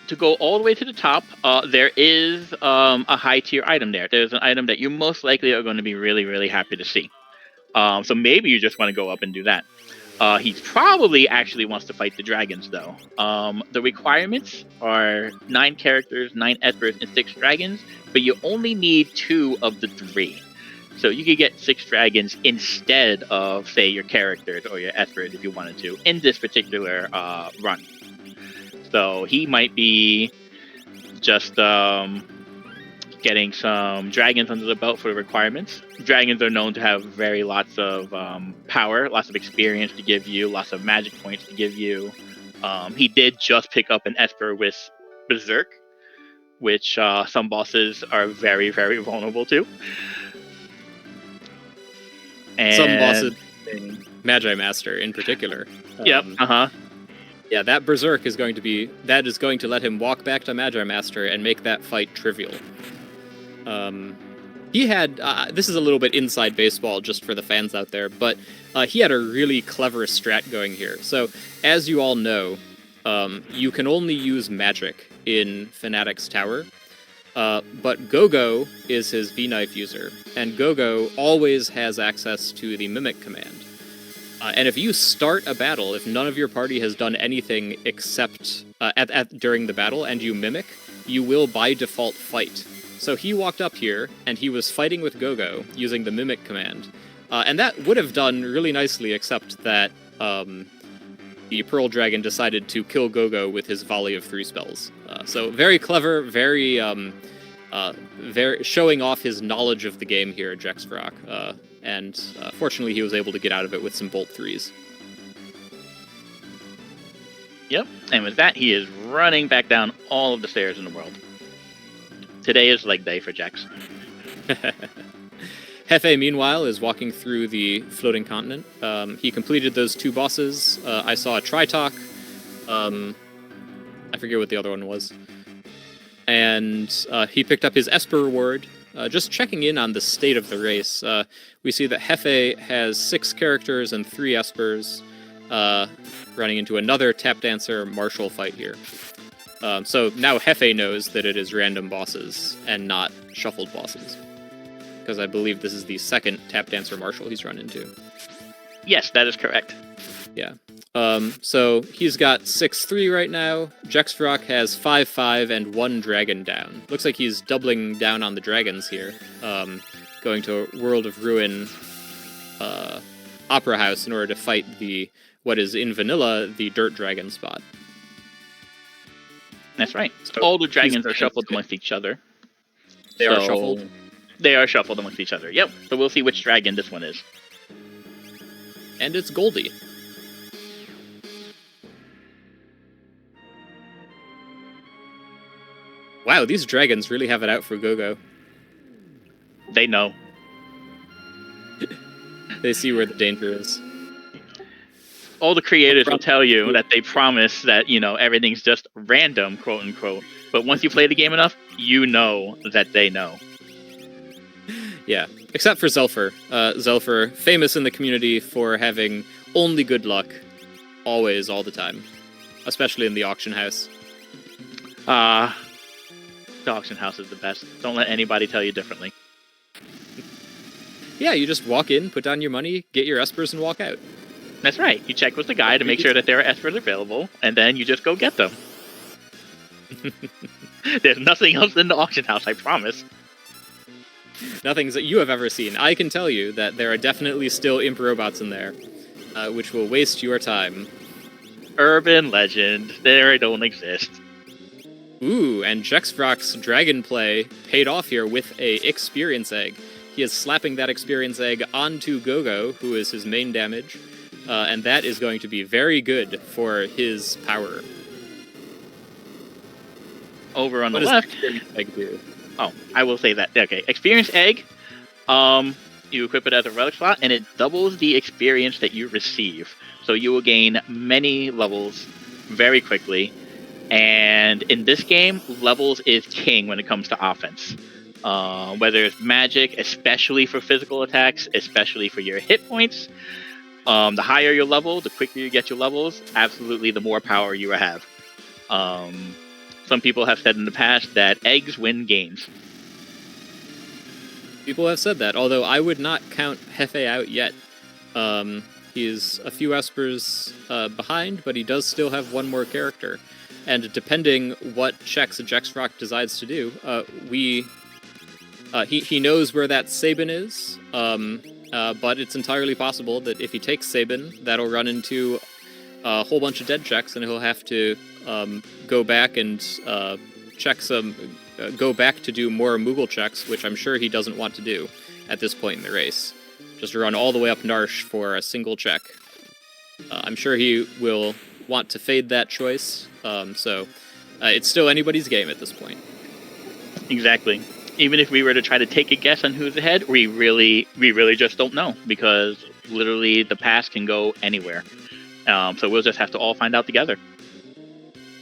To go all the way to the top, there is a high tier item there. There's an item that you most likely are going to be really, really happy to see. So maybe you just want to go up and do that. He probably actually wants to fight the dragons, though. The requirements are 9 characters, 9 espers, and 6 dragons, but you only need 2 of the 3. So you could get 6 dragons instead of, say, your characters or your espers if you wanted to, in this particular run. So he might be just getting some dragons under the belt for the requirements. Dragons are known to have lots of power, lots of experience to give you, lots of magic points to give you. He did just pick up an esper with Berserk, which some bosses are very, very vulnerable to. And Some bosses, Magi Master in particular. Yep. Yeah, that Berserk is going to let him walk back to Magi Master and make that fight trivial. He had, this is a little bit inside baseball just for the fans out there, but he had a really clever strat going here. So, as you all know, you can only use magic in Fanatic's Tower, but Gogo is his V-Knife user, and Gogo always has access to the Mimic command. And if you start a battle, if none of your party has done anything except during the battle, and you Mimic, you will by default fight. So he walked up here, and he was fighting with Gogo using the Mimic command. And that would have done really nicely, except that the Pearl Dragon decided to kill Gogo with his volley of 3 spells. So very clever, very showing off his knowledge of the game here, Jexfrock. And fortunately, he was able to get out of it with some Bolt 3s. Yep, and with that, he is running back down all of the stairs in the world. Today is leg day for Jax. Hefe, meanwhile, is walking through the floating continent. He completed those 2 bosses. I saw a Tritalk. I forget what the other one was. And he picked up his Esper reward. Just checking in on the state of the race, we see that Hefe has 6 characters and 3 Espers, running into another Tap Dancer Marshall fight here. So now Hefe knows that it is random bosses and not shuffled bosses. Because I believe this is the second Tap Dancer Marshall he's run into. Yes, that is correct. Yeah. So he's got 6-3 right now. Jexfrock has 5-5 and 1 dragon down. Looks like he's doubling down on the dragons here. Going to World of Ruin Opera House in order to fight what is in vanilla, the Dirt Dragon spot. That's right. So all the dragons are shuffled amongst each other. They are shuffled? They are shuffled amongst each other, yep. So we'll see which dragon this one is. And it's Goldie. Wow, these dragons really have it out for Gogo. They know. They see where the danger is. All the creators will tell you that they promise that, everything's just random, quote unquote. But once you play the game enough, you know that they know. Yeah, except for Zelfer. Zelfer, famous in the community for having only good luck, always, all the time. Especially in the auction house. The auction house is the best. Don't let anybody tell you differently. Yeah, you just walk in, put down your money, get your espers, and walk out. That's right. You check with the guy to make sure that there are espers available, and then you just go get them. There's nothing else in the auction house, I promise. Nothing that you have ever seen. I can tell you that there are definitely still imp robots in there, which will waste your time. Urban legend. They don't exist. Ooh, and Jexfrock's dragon play paid off here with a experience egg. He is slapping that experience egg onto Gogo, who is his main damage, and that is going to be very good for his power. Over on what the left. What does the experience egg do? Oh, I will say that. Okay, experience egg. You equip it as a relic slot, and it doubles the experience that you receive. So you will gain many levels very quickly. And in this game, levels is king when it comes to offense. Whether it's magic, especially for physical attacks, especially for your hit points. The higher your level, the quicker you get your levels, absolutely the more power you have. Some people have said in the past that eggs win games. People have said that, although I would not count Hefe out yet. He's a few espers behind, but he does still have one more character. And depending what checks Jexfrock decides to do, he knows where that Sabin is, but it's entirely possible that if he takes Sabin, that'll run into a whole bunch of dead checks, and he'll have to go back and go back to do more Moogle checks, which I'm sure he doesn't want to do at this point in the race. Just run all the way up Narsh for a single check. I'm sure he will want to fade that choice, so It's still anybody's game at this point. Exactly. Even if we were to try to take a guess on who's ahead, we really just don't know, because literally the pass can go anywhere. So we'll just have to all find out together.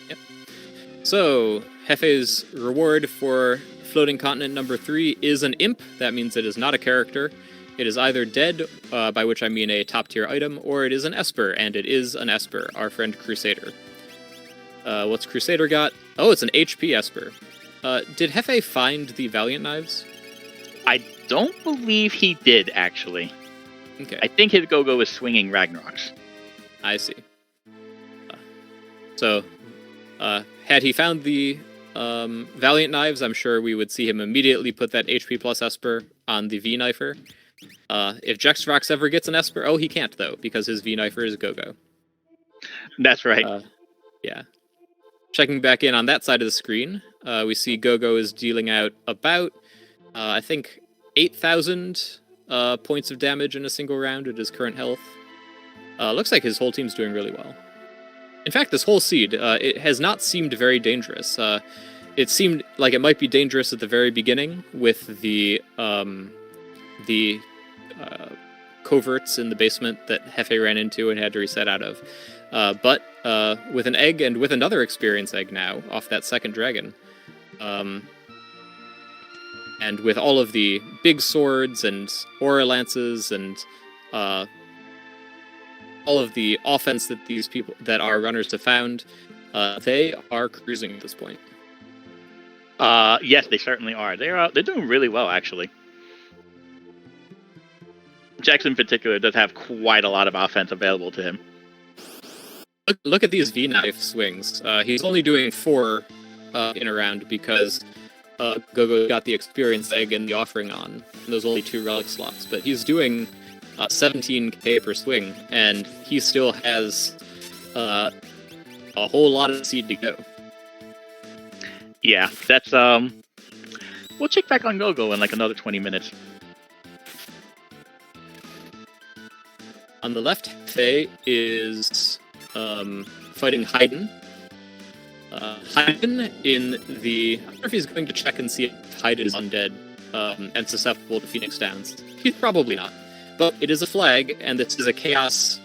Yep. So Hefe's reward for floating continent number 3 is an imp. That means it is not a character. It is either dead, by which I mean a top tier item, or it is an esper, and it is an esper, our friend Crusader. What's Crusader got? Oh, it's an HP esper. Did Hefe find the Valiant Knives? I don't believe he did, actually. Okay. I think his go-go is swinging Ragnaroks. I see. So, had he found the Valiant Knives, I'm sure we would see him immediately put that HP plus Esper on the V-Knifer. If Jexrox ever gets an Esper, he can't, though, because his V-Knifer is Go-Go. That's right. Yeah. Checking back in on that side of the screen, we see Go-Go is dealing out about, I think, 8,000 points of damage in a single round at his current health. Looks like his whole team's doing really well. In fact, this whole seed, it has not seemed very dangerous. It seemed like it might be dangerous at the very beginning with the coverts in the basement that Hefe ran into and had to reset out of. But with an egg and with another experience egg now off that second dragon, and with all of the big swords and aura lances and all of the offense that these people that our runners have found, they are cruising at this point. Yes, they certainly are. They're doing really well, actually. Jax in particular does have quite a lot of offense available to him. Look at these V-knife swings. He's only doing 4 in a round because Gogo got the experience egg and the offering on. And those only 2 relic slots, but he's doing 17k per swing, and he still has a whole lot of seed to go. Yeah, that's we'll check back on Gogo in like another 20 minutes. On the left, Faye is fighting Haydn. Haydn in the... I wonder if he's going to check and see if Haydn is undead and susceptible to Phoenix Downs. He's probably not. But it is a flag, and this is a Chaos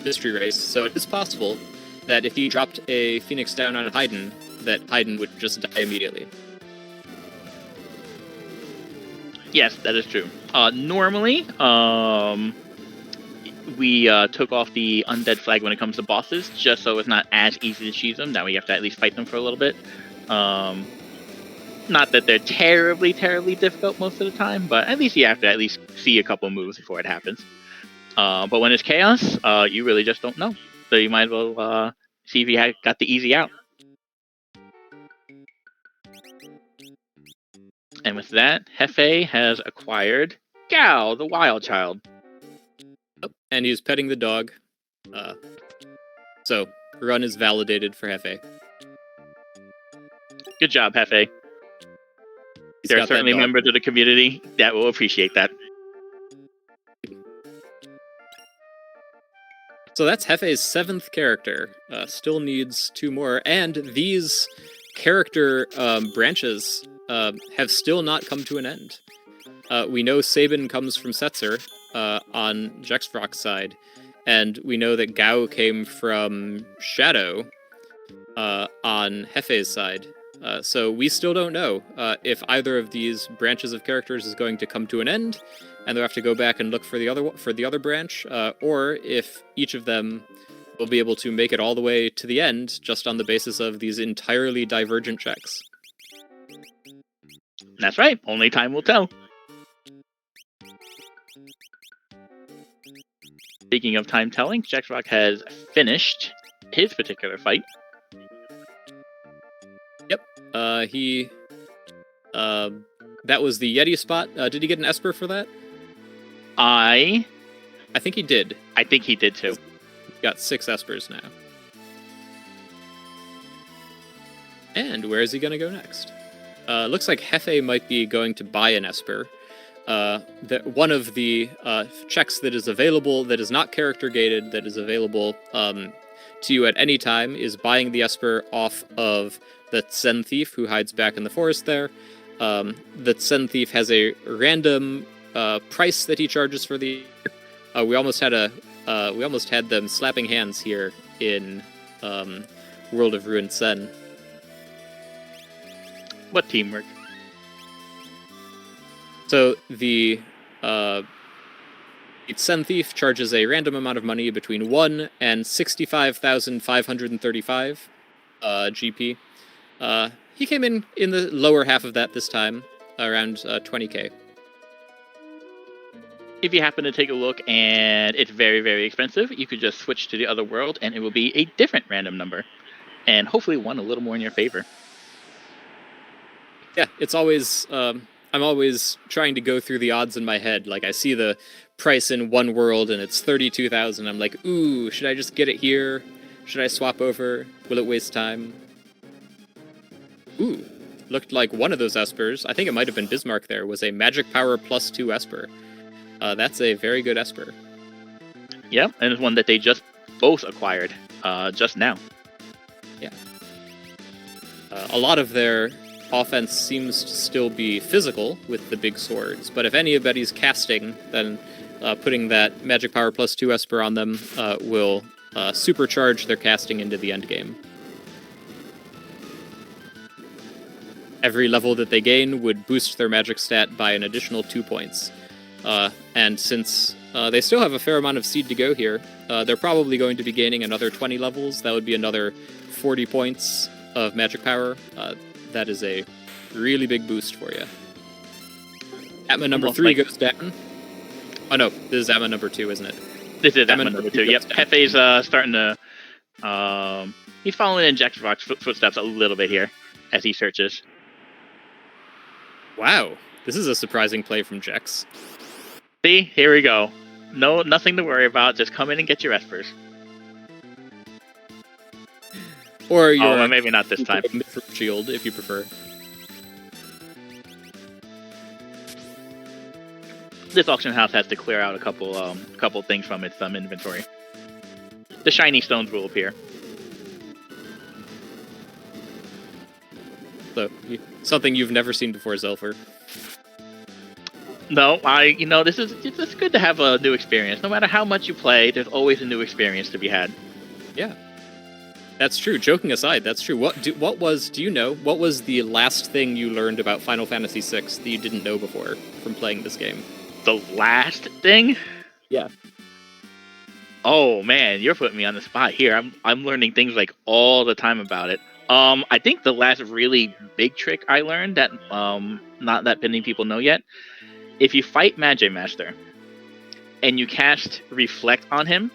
mystery race, so it is possible that if he dropped a Phoenix Down on Haydn, that Haydn would just die immediately. Yes, that is true. Normally, we took off the undead flag when it comes to bosses, just so it's not as easy to cheese them. Now we have to at least fight them for a little bit. Not that they're terribly, terribly difficult most of the time, but at least you have to at least see a couple moves before it happens. But when it's chaos, you really just don't know. So you might as well see if you got the easy out. And with that, Hefe has acquired Gao, the wild child. And he's petting the dog. So, run is validated for Hefe. Good job, Hefe. There are certainly members of the community that will appreciate that. So that's Hefe's 7th character. Still needs 2 more. And these character branches have still not come to an end. We know Sabin comes from Setzer on Jexrock's side. And we know that Gao came from Shadow on Hefe's side. So we still don't know if either of these branches of characters is going to come to an end, and they'll have to go back and look for the other branch, or if each of them will be able to make it all the way to the end just on the basis of these entirely divergent checks. That's right. Only time will tell. Speaking of time telling, Jexrock has finished his particular fight. Yep. That was the Yeti spot. Did he get an Esper for that? I think he did. I think he did too. He's got 6 Espers now. And where is he going to go next? Looks like Hefe might be going to buy an Esper. One of the checks that is available, that is not character gated, that is available to you at any time is buying the Esper off of the Zen Thief, who hides back in the forest there. The Zen Thief has a random price that he charges for the. We almost had them slapping hands here in World of Ruined Sen. What teamwork? So the Zen Thief charges a random amount of money between 1 and 65,535 GP. He came in the lower half of that this time, around 20k. If you happen to take a look and it's very, very expensive, you could just switch to the other world and it will be a different random number. And hopefully one a little more in your favor. Yeah, it's always... I'm always trying to go through the odds in my head. Like, I see the price in one world and it's 32,000. I'm like, ooh, should I just get it here? Should I swap over? Will it waste time? Ooh, looked like one of those espers, I think it might have been Bismarck there, was a magic power +2 esper. That's a very good esper. Yep, and it's one that they just both acquired just now. Yeah. A lot of their offense seems to still be physical with the big swords, but if anybody's casting, then putting that magic power +2 esper on them will supercharge their casting into the end game. Every level that they gain would boost their magic stat by an additional 2 points. And since they still have a fair amount of seed to go here, they're probably going to be gaining another 20 levels. That would be another 40 points of magic power. That is a really big boost for you. Atma number 3 goes down. Oh no, this is Atma number 2, isn't it? This is Atma number 2, yep. Hefe's starting to... he's following in Jack's footsteps a little bit here as he searches. Wow, this is a surprising play from Jex. See, here we go. No, nothing to worry about. Just come in and get your espers. Or your maybe not this time. Mithril shield, if you prefer. This auction house has to clear out a couple things from its inventory. The shiny stones will appear. So, something you've never seen before, Zelfer. No, it's good to have a new experience. No matter how much you play, there's always a new experience to be had. Yeah. That's true. Joking aside, that's true. Do you know, what was the last thing you learned about Final Fantasy VI that you didn't know before from playing this game? The last thing? Yeah. Oh man, you're putting me on the spot here. I'm learning things like all the time about it. I think the last really big trick I learned that not that many people know yet, if you fight Magi Master and you cast Reflect on him,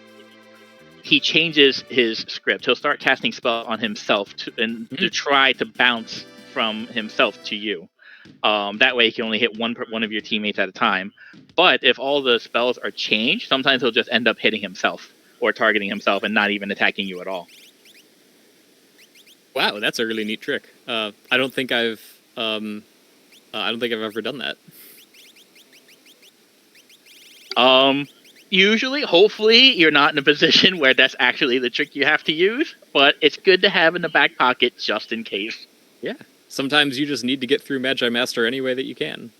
he changes his script. He'll start casting spells on himself to try to bounce from himself to you. That way he can only hit one of your teammates at a time. But if all the spells are changed, sometimes he'll just end up hitting himself or targeting himself and not even attacking you at all. Wow, that's a really neat trick. I don't think I've ever done that. Usually, hopefully, you're not in a position where that's actually the trick you have to use, but it's good to have in the back pocket just in case. Yeah. Sometimes you just need to get through Magi Master any way that you can.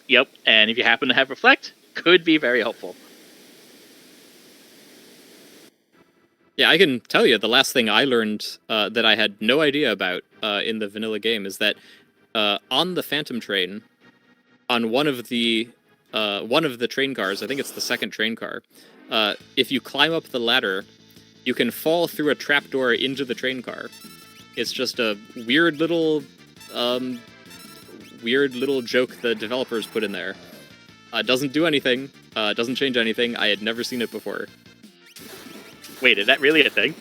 Yep, and if you happen to have Reflect, could be very helpful. Yeah, I can tell you the last thing I learned that I had no idea about in the vanilla game is that on the Phantom Train, on one of the train cars, I think it's the second train car, if you climb up the ladder, you can fall through a trapdoor into the train car. It's just a weird little joke the developers put in there. It doesn't do anything, doesn't change anything. I had never seen it before. Wait, is that really a thing?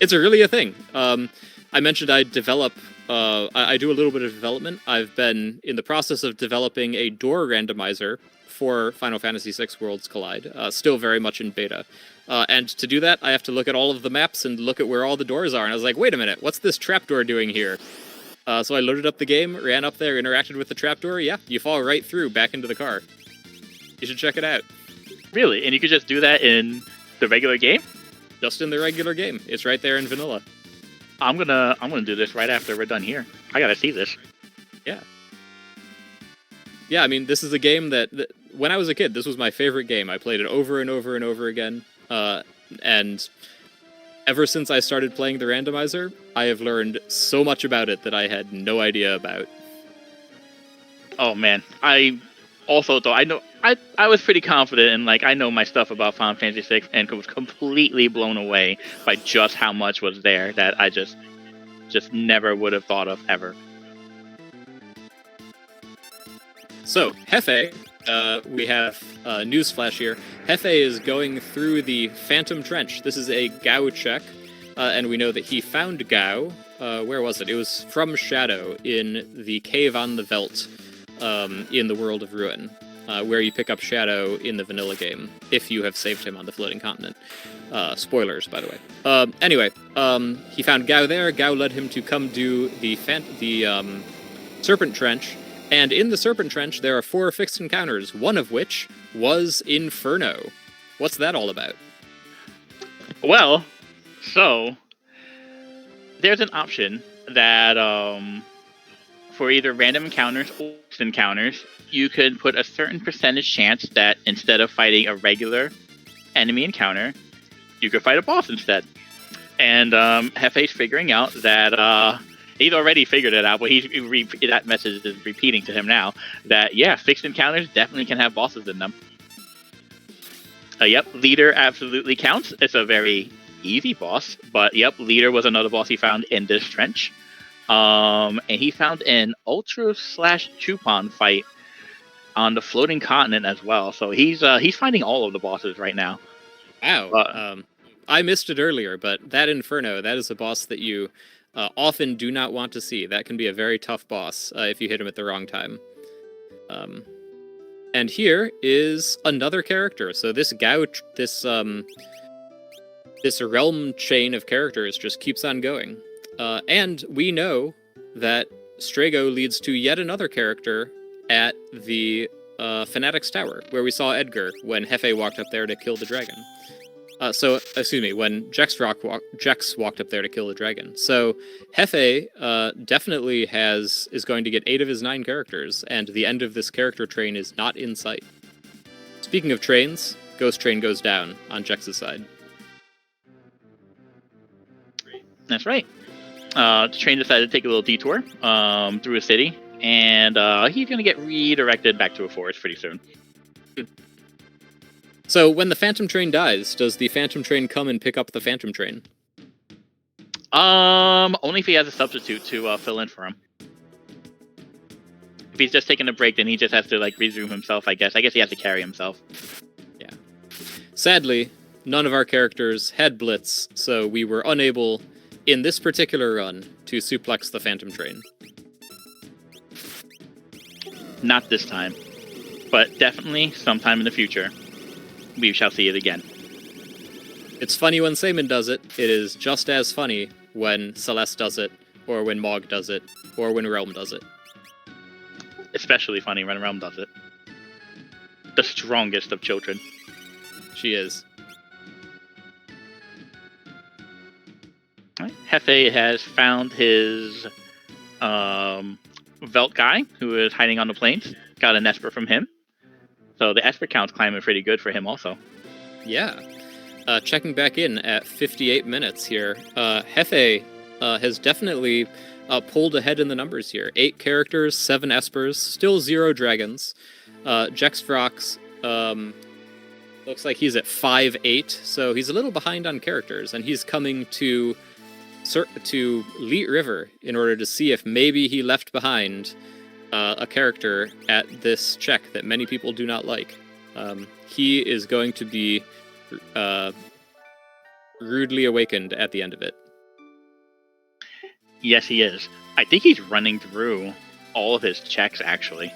It's really a thing. I mentioned I develop... I do a little bit of development. I've been in the process of developing a door randomizer for Final Fantasy VI Worlds Collide, still very much in beta. And to do that, I have to look at all of the maps and look at where all the doors are. And I was like, wait a minute, what's this trapdoor doing here? So I loaded up the game, ran up there, interacted with the trapdoor. Yeah, you fall right through back into the car. You should check it out. Really? And you could just do that in the regular game? just in the regular game. It's right there in vanilla. I'm gonna do this right after we're done here. I gotta see this. Yeah. Yeah, I mean, this is a game that when I was a kid, this was my favorite game. I played it over and over and over again. And ever since I started playing the Randomizer, I have learned so much about it that I had no idea about. Oh man, I also thought I was pretty confident and like I know my stuff about Final Fantasy VI and was completely blown away by just how much was there that I just never would have thought of ever. So, Hefe, we have newsflash here. Hefe is going through the Phantom Trench. This is a Gao check, and we know that he found Gao. Where was it? It was from Shadow in the Cave on the Veldt in the World of Ruin, where you pick up Shadow in the vanilla game, if you have saved him on the Floating Continent. Spoilers, by the way. Anyway, he found Gao there. Gao led him to come do the Serpent Trench. And in the Serpent Trench, there are 4 fixed encounters, one of which was Inferno. What's that all about? Well, so there's an option that for either random encounters or fixed encounters, you could put a certain percentage chance that instead of fighting a regular enemy encounter, you could fight a boss instead. And Hefe's figuring out that he's already figured it out, but that message is repeating to him now that, yeah, fixed encounters definitely can have bosses in them. Yep, Leader absolutely counts. It's a very easy boss, but yep, Leader was another boss he found in this trench. And he found an Ultra/Chupon fight on the Floating Continent as well. So he's finding all of the bosses right now. Wow. I missed it earlier, but that Inferno, that is a boss that you often do not want to see. That can be a very tough boss if you hit him at the wrong time. And here is another character. So this Gao, this realm chain of characters just keeps on going. And we know that Strago leads to yet another character at the Fanatic's Tower, where we saw Edgar when Hefe walked up there to kill the dragon. When Jex walked up there to kill the dragon. So Hefe definitely is going to get 8 of his 9 characters, and the end of this character train is not in sight. Speaking of trains, Ghost Train goes down on Jex's side. That's right. The train decided to take a little detour through a city, and he's going to get redirected back to a forest pretty soon. So when the Phantom Train dies, does the Phantom Train come and pick up the Phantom Train? Only if he has a substitute to fill in for him. If he's just taking a break, then he just has to like resume himself, I guess. I guess he has to carry himself. Yeah. Sadly, none of our characters had Blitz, so we were unable, in this particular run, to suplex the Phantom Train. Not this time, but definitely sometime in the future. We shall see it again. It's funny when Seaman does it. It is just as funny when Celeste does it, or when Mog does it, or when Realm does it. Especially funny when Realm does it. The strongest of children. She is. Right. Hefe has found his Veldt guy, who is hiding on the plains. Got an Esper from him. So the Esper count's climbing pretty good for him also. Yeah. Checking back in at 58 minutes here. Hefe has definitely pulled ahead in the numbers here. 8 characters, 7 Espers, still 0 dragons. Jex Vrox looks like he's at 5-8, so he's a little behind on characters, and he's coming to Leet River in order to see if maybe he left behind a character at this check that many people do not like. He is going to be rudely awakened at the end of it. Yes, he is. I think he's running through all of his checks, actually.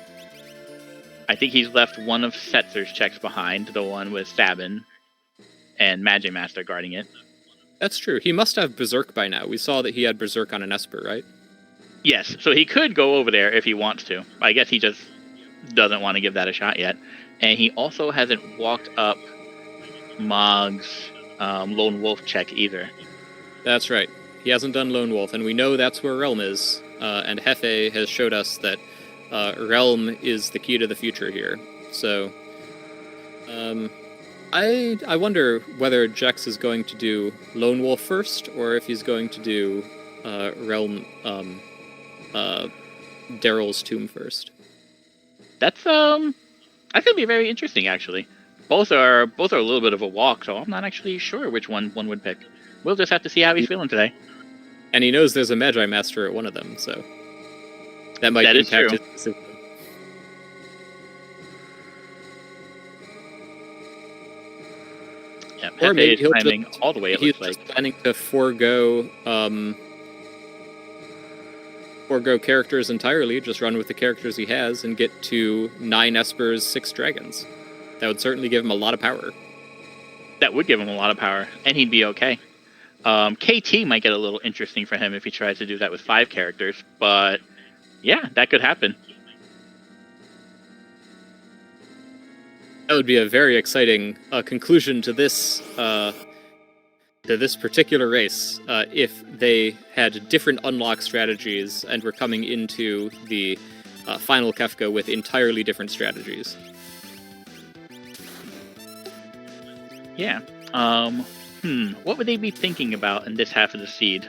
I think he's left one of Setzer's checks behind, the one with Sabin and Magic Master guarding it. That's true. He must have Berserk by now. We saw that he had Berserk on an Esper, right? Yes, so he could go over there if he wants to. I guess he just doesn't want to give that a shot yet. And he also hasn't walked up Mog's Lone Wolf check either. That's right. He hasn't done Lone Wolf, and we know that's where Realm is. And Hefe has showed us that Realm is the key to the future here. So, I wonder whether Jex is going to do Lone Wolf first, or if he's going to do Realm, Daryl's Tomb first. That's gonna be very interesting actually. Both are a little bit of a walk, so I'm not actually sure which one would pick. We'll just have to see how he's feeling today. And he knows there's a Magi Master at one of them, so that might impact his decision. Yeah, Or Hefe maybe is he'll climbing just, all the way. It he's looks like just planning to forego characters entirely, just run with the characters he has, and get to 9 espers, 6 dragons. That would certainly give him a lot of power. that would give him a lot of power, and he'd be okay. KT might get a little interesting for him if he tries to do that with 5 characters, but yeah, that could happen. That would be a very exciting conclusion to this particular race, if they had different unlock strategies and were coming into the final Kefka with entirely different strategies. Yeah. What would they be thinking about in this half of the seed?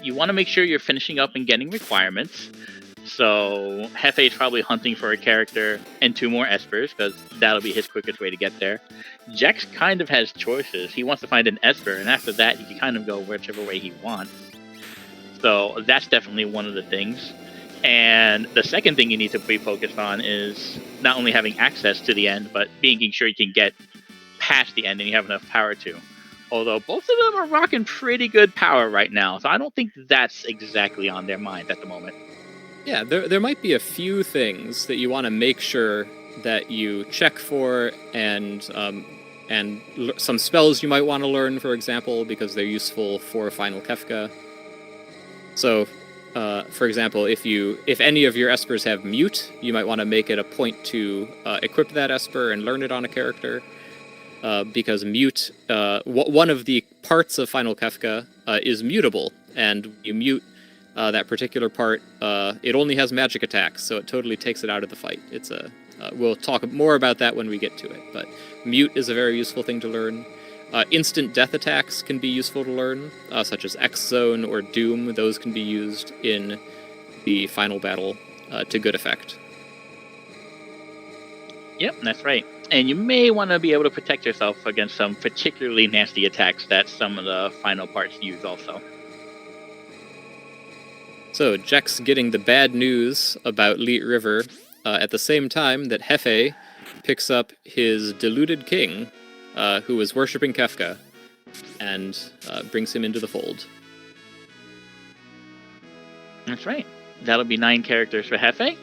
You want to make sure you're finishing up and getting requirements. So Hefe is probably hunting for a character and 2 more espers, because that'll be his quickest way to get there. Jex kind of has choices. He wants to find an esper, and after that, he can kind of go whichever way he wants. So that's definitely one of the things. And the second thing you need to be focused on is not only having access to the end, but making sure you can get past the end and you have enough power to. Although both of them are rocking pretty good power right now, so I don't think that's exactly on their mind at the moment. Yeah, there might be a few things that you want to make sure that you check for, and some spells you might want to learn, for example, because they're useful for Final Kefka. So, for example, if any of your espers have mute, you might want to make it a point to equip that esper and learn it on a character, because mute, one of the parts of Final Kefka is mutable, and you mute that particular part, it only has magic attacks, so it totally takes it out of the fight. It's we'll talk more about that when we get to it, but mute is a very useful thing to learn. Instant death attacks can be useful to learn, such as X Zone or Doom. Those can be used in the final battle to good effect. Yep, that's right. And you may want to be able to protect yourself against some particularly nasty attacks that some of the final parts use also. So, Jex getting the bad news about Leet River at the same time that Hefe picks up his deluded king, who was worshipping Kefka, and brings him into the fold. That's right. That'll be 9 characters for Hefe.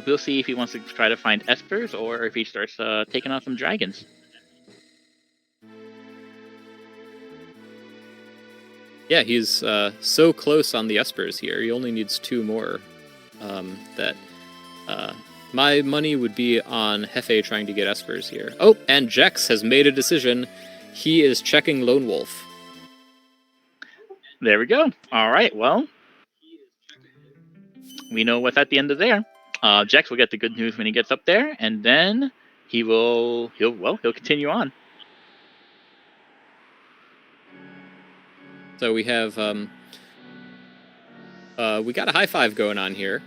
We'll see if he wants to try to find espers or if he starts taking on some dragons. Yeah, he's so close on the espers here. He only needs 2 more. My money would be on Hefe trying to get espers here. Oh, and Jex has made a decision. He is checking Lone Wolf. There we go. All right, well, we know what's at the end of there. Jex will get the good news when he gets up there, and then he'll continue on. So we have we got a high five going on here.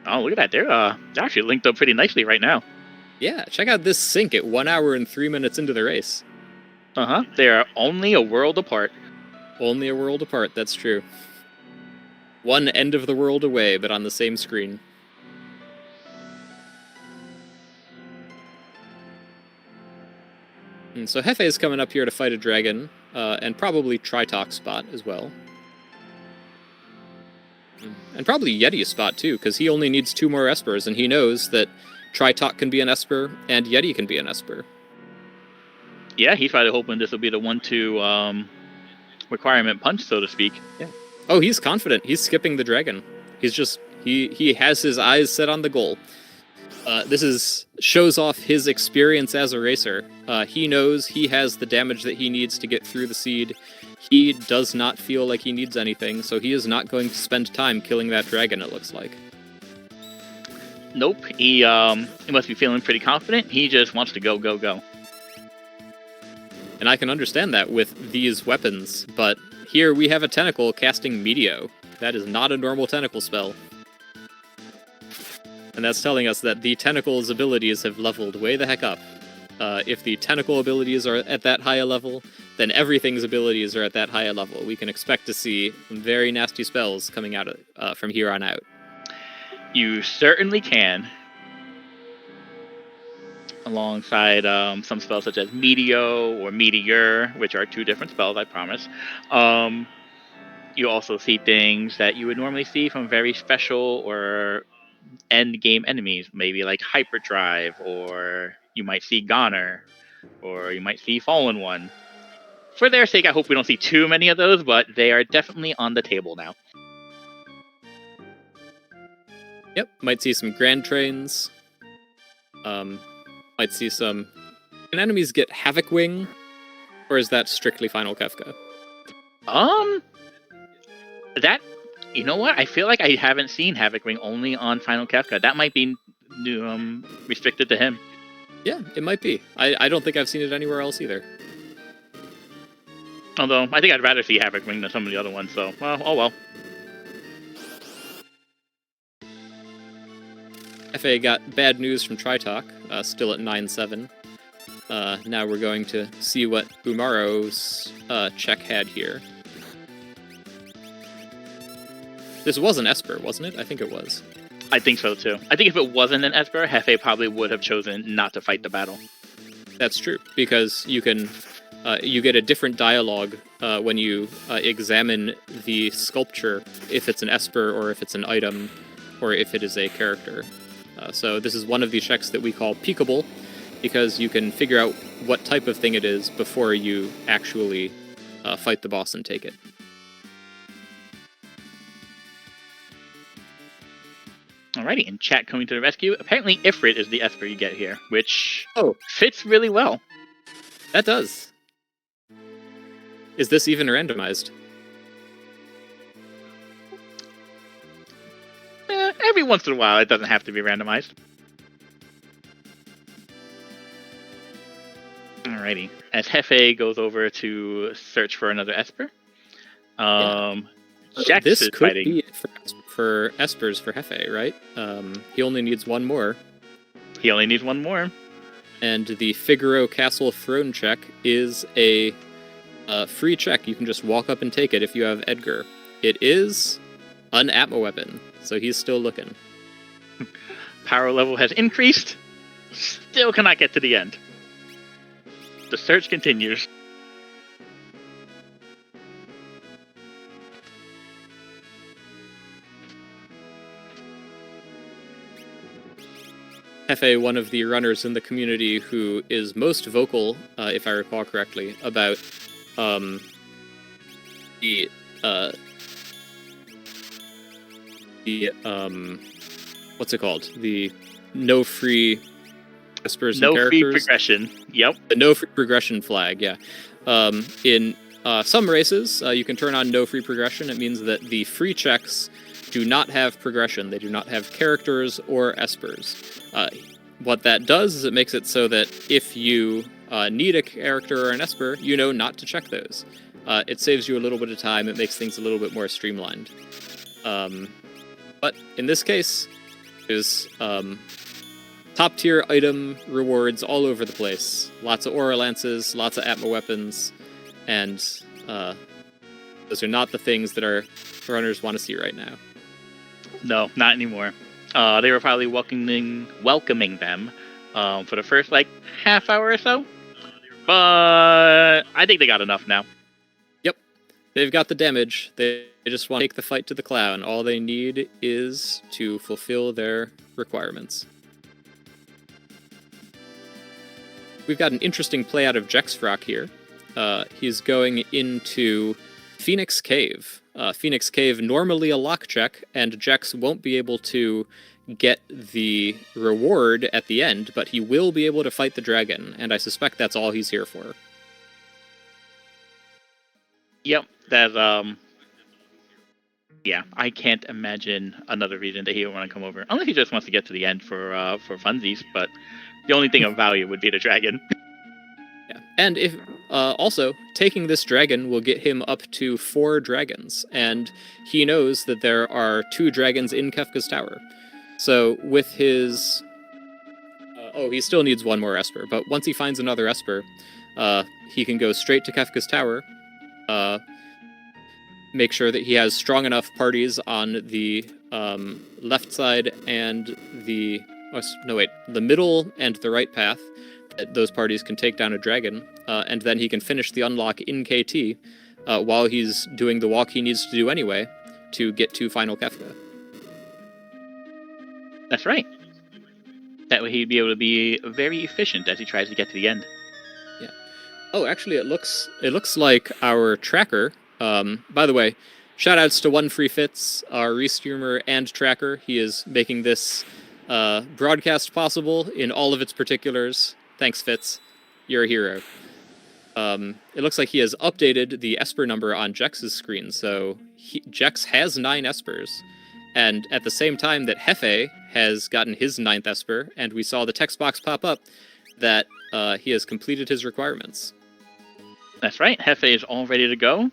Oh, look at that! They're actually linked up pretty nicely right now. Yeah, check out this sync at 1 hour and 3 minutes into the race. They are only a world apart. Only a world apart, that's true. One end of the world away, but on the same screen. And so Hefe is coming up here to fight a dragon, and probably Tritok spot as well. And probably Yeti spot too, because he only needs 2 more espers, and he knows that Tritok can be an esper, and Yeti can be an esper. Yeah, he's probably hoping this will be the 1-2 requirement punch, so to speak. Yeah. Oh, he's confident. He's skipping the dragon. He's just he has his eyes set on the goal. shows off his experience as a racer. He knows he has the damage that he needs to get through the seed. He does not feel like he needs anything, so he is not going to spend time killing that dragon, it looks like. Nope, he must be feeling pretty confident. He just wants to go, go, go. And I can understand that with these weapons, but here we have a tentacle casting Meteo. That is not a normal tentacle spell. And that's telling us that the tentacle's abilities have leveled way the heck up. If the tentacle abilities are at that high a level, then everything's abilities are at that high a level. We can expect to see some very nasty spells coming out from here on out. You certainly can. Alongside some spells such as Meteo or Meteor, which are 2 different spells, I promise. You also see things that you would normally see from very special or end game enemies, maybe like Hyperdrive, or you might see Goner, or you might see Fallen One. For their sake, I hope we don't see too many of those, but they are definitely on the table now. Yep, might see some Grand Trains. Might see some... Can enemies get Havoc Wing? Or is that strictly Final Kefka? That... You know what? I feel like I haven't seen Havoc Wing only on Final Kefka. That might be restricted to him. Yeah, it might be. I don't think I've seen it anywhere else either. Although, I think I'd rather see Havoc Wing than some of the other ones, so, well, oh well. FA got bad news from Tritalk, still at 9-7. Now we're going to see what Umaro's check had here. This was an Esper, wasn't it? I think it was. I think so, too. I think if it wasn't an Esper, Hefe probably would have chosen not to fight the battle. That's true, because you can... you get a different dialogue when you examine the sculpture, if it's an Esper or if it's an item or if it is a character. So this is one of the checks that we call peekable, because you can figure out what type of thing it is before you actually fight the boss and take it. Alrighty, and chat coming to the rescue. Apparently Ifrit is the Esper you get here, which fits really well. That does. Is this even randomized? Every once in a while, it doesn't have to be randomized. Alrighty. As Hefe goes over to search for another Esper, Jax this is could fighting. be it for Espers for Hefe, right? He only needs one more. He only needs one more. And the Figaro Castle Throne check is a free check. You can just walk up and take it if you have Edgar. It is an Atma weapon, so he's still looking. Power level has increased. Still cannot get to the end. The search continues. Hefe, one of the runners in the community who is most vocal, if I recall correctly, about the what's it called? The no free espers and characters. No free progression. Yep. The no free progression flag, yeah. In some races, you can turn on no free progression. It means that the free checks do not have progression. They do not have characters or espers. What that does is it makes it so that if you need a character or an esper, you know not to check those. It saves you a little bit of time. It makes things a little bit more streamlined. But in this case, there's top-tier item rewards all over the place. Lots of Aura Lances, lots of Atma weapons, and those are not the things that our runners want to see right now. No, not anymore. They were probably welcoming them for the first, half hour or so. But I think they got enough now. Yep. They've got the damage. They just want to take the fight to the clown. All they need is to fulfill their requirements. We've got an interesting play out of Jexfrock here. He's going into Phoenix Cave. Phoenix Cave, normally a lock check, and Jex won't be able to get the reward at the end, but he will be able to fight the dragon, and I suspect that's all he's here for. Yep, that's yeah, I can't imagine another reason that he would want to come over, unless he just wants to get to the end for funsies. But the only thing of value would be the dragon. Yeah, and if also taking this dragon will get him up to 4 dragons, and he knows that there are 2 dragons in Kefka's tower. So with his he still needs 1 more esper, but once he finds another esper, he can go straight to Kefka's tower. Make sure that he has strong enough parties on the left side and the middle and the right path that those parties can take down a dragon, and then he can finish the unlock in KT while he's doing the walk he needs to do anyway to get to final Kefka. That's right. That way he'd be able to be very efficient as he tries to get to the end. Yeah. Oh, actually, it looks like our tracker. By the way, shoutouts to One Free Fits, our restreamer and tracker. He is making this broadcast possible in all of its particulars. Thanks, Fitz. You're a hero. It looks like he has updated the esper number on Jex's screen, so Jex has 9 espers. And at the same time that Hefe has gotten his 9th esper, and we saw the text box pop up that he has completed his requirements. That's right. Hefe is all ready to go,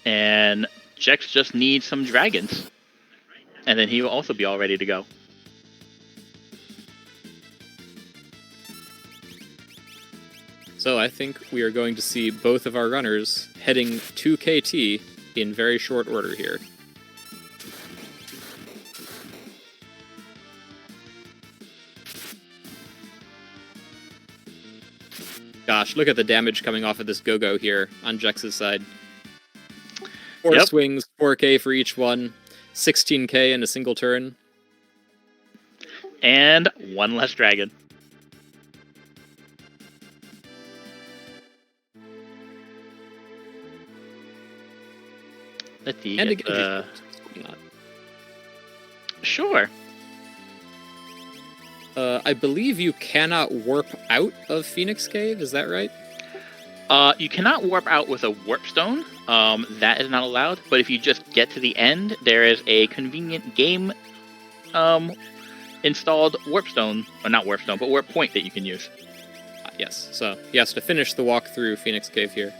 and Jex just needs some dragons. And then he will also be all ready to go. So I think we are going to see both of our runners heading to KT in very short order here. Gosh, look at the damage coming off of this go-go here on Jex's side. 4 swings, 4k for each one, 16k in a single turn. And 1 less dragon. Let's see. And again, Sure. I believe you cannot warp out of Phoenix Cave, is that right? You cannot warp out with a warp stone. That is not allowed. But if you just get to the end, there is a convenient game installed warp stone, or not warp stone, but warp point that you can use. Yes, so he has to finish the walk through Phoenix Cave here.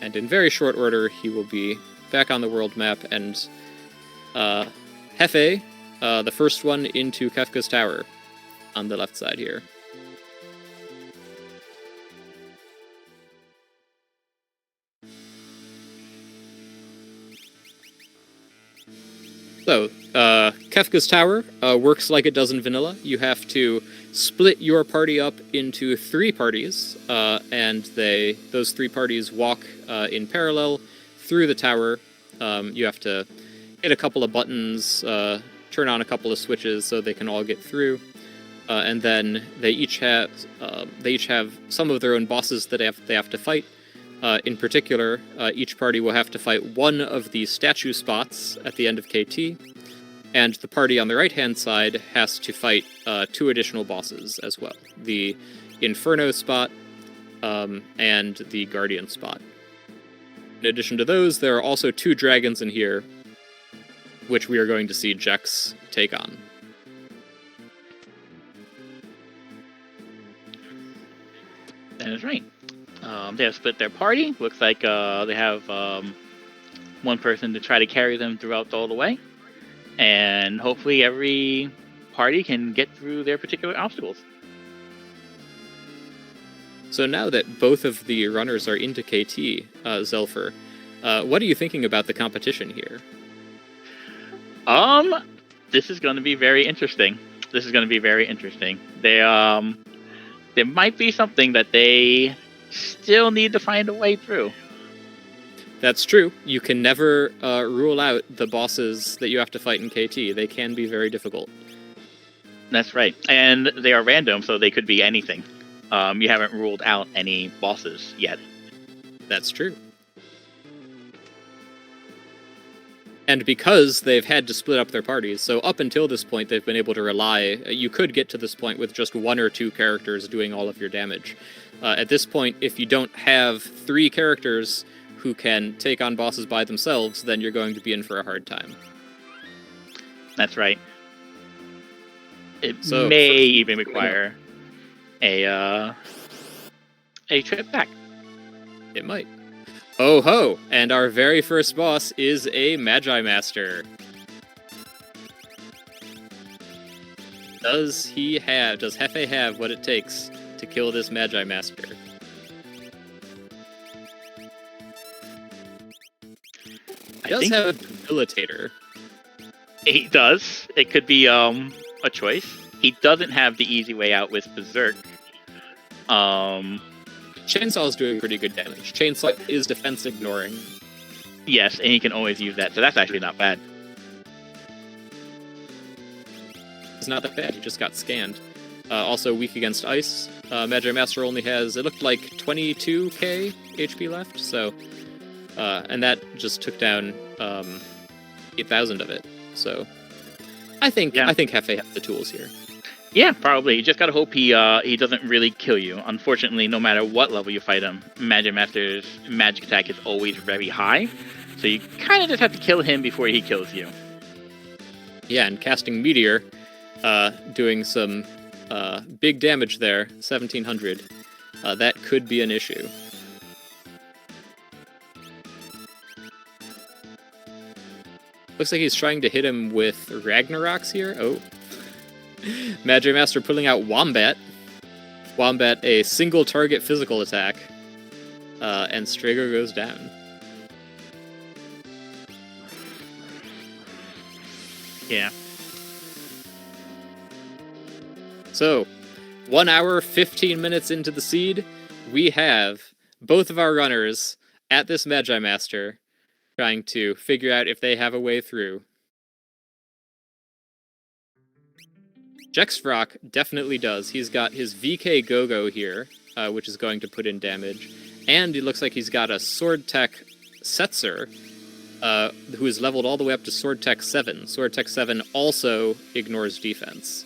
And in very short order, he will be back on the world map, and Hefe, the first one into Kefka's tower on the left side here. So, Kefka's tower works like it does in vanilla. You have to split your party up into 3 parties, and those 3 parties walk in parallel through the tower. You have to hit a couple of buttons, turn on a couple of switches so they can all get through, and then they each have some of their own bosses that they have to fight. In particular, each party will have to fight one of the statue spots at the end of KT, and the party on the right-hand side has to fight 2 additional bosses as well. The Inferno spot and the Guardian spot. In addition to those, there are also 2 dragons in here, which we are going to see Jex take on. That is right. They have split their party. Looks like they have one person to try to carry them throughout all the way. And hopefully every party can get through their particular obstacles. So now that both of the runners are into KT, Zelfer, what are you thinking about the competition here? This is going to be very interesting. There might be something that they still need to find a way through. That's true. You can never rule out the bosses that you have to fight in KT. They can be very difficult. That's right. And they are random, so they could be anything. You haven't ruled out any bosses yet. That's true. And because they've had to split up their parties, so up until this point they've been able to rely... You could get to this point with just 1 or 2 characters doing all of your damage. At this point, if you don't have 3 characters who can take on bosses by themselves, then you're going to be in for a hard time. That's right. It may even require a trip back. It might. Oh ho! And our very first boss is a Magi Master. Does Hefe have what it takes to kill this Magi Master? He does have a debilitator. He does. It could be a choice. He doesn't have the easy way out with Berserk. Chainsaw is doing pretty good damage. Chainsaw is defense ignoring. Yes, and he can always use that, so that's actually not bad. It's not that bad, he just got scanned. Also weak against ice. Magi Master only has, it looked like 22k HP left, so... and that just took down 8,000 of it, so... I think Hefe has the tools here. Yeah, probably. You just gotta hope he doesn't really kill you. Unfortunately, no matter what level you fight him, Magi Master's magic attack is always very high, so you kind of just have to kill him before he kills you. Yeah, and casting Meteor, doing some big damage there, 1,700. That could be an issue. Looks like he's trying to hit him with Ragnaroks here. Oh. Magi Master pulling out Wombat. Wombat, a single target physical attack. And Strago goes down. Yeah. So, 1 hour, 15 minutes into the seed, we have both of our runners at this Magi Master trying to figure out if they have a way through. Jexfrock definitely does. He's got his VK Go-Go here, which is going to put in damage. And it looks like he's got a Sword Tech Setzer, who is leveled all the way up to Sword Tech 7. Sword Tech 7 also ignores defense,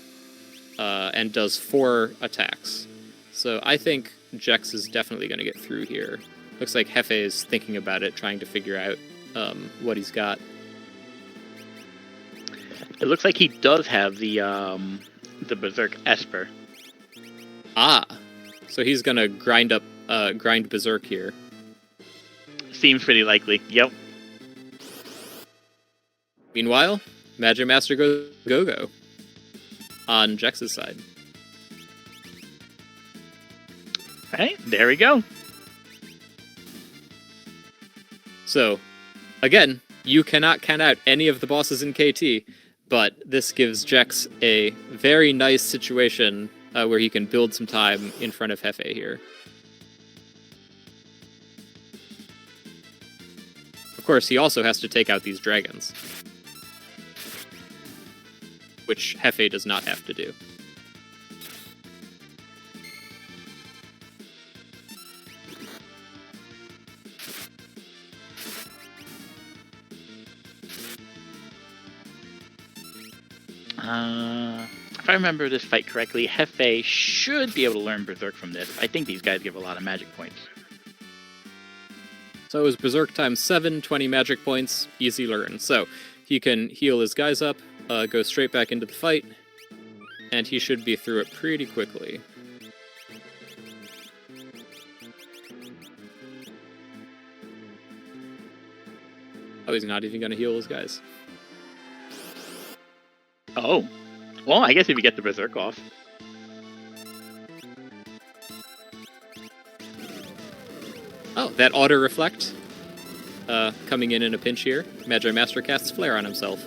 and does 4 attacks. So I think Jex is definitely going to get through here. Looks like Hefe is thinking about it, trying to figure out what he's got. It looks like he does have the Berserk Esper. Ah, so he's gonna grind Berserk here. Seems pretty likely. Yep. Meanwhile, Magi Master goes Go-Go on Jex's side. Alright, there we go. So, again, you cannot count out any of the bosses in KT, but this gives Jex a very nice situation where he can build some time in front of Hefe here. Of course, he also has to take out these dragons, which Hefe does not have to do. If I remember this fight correctly, Hefe should be able to learn Berserk from this. I think these guys give a lot of magic points. So it was Berserk times 7, 20 magic points, easy learn. So he can heal his guys up, go straight back into the fight, and he should be through it pretty quickly. Oh, he's not even going to heal his guys. Oh. Well, I guess if you get the Berserk off. Oh, that auto-reflect coming in a pinch here. Magi Master casts Flare on himself.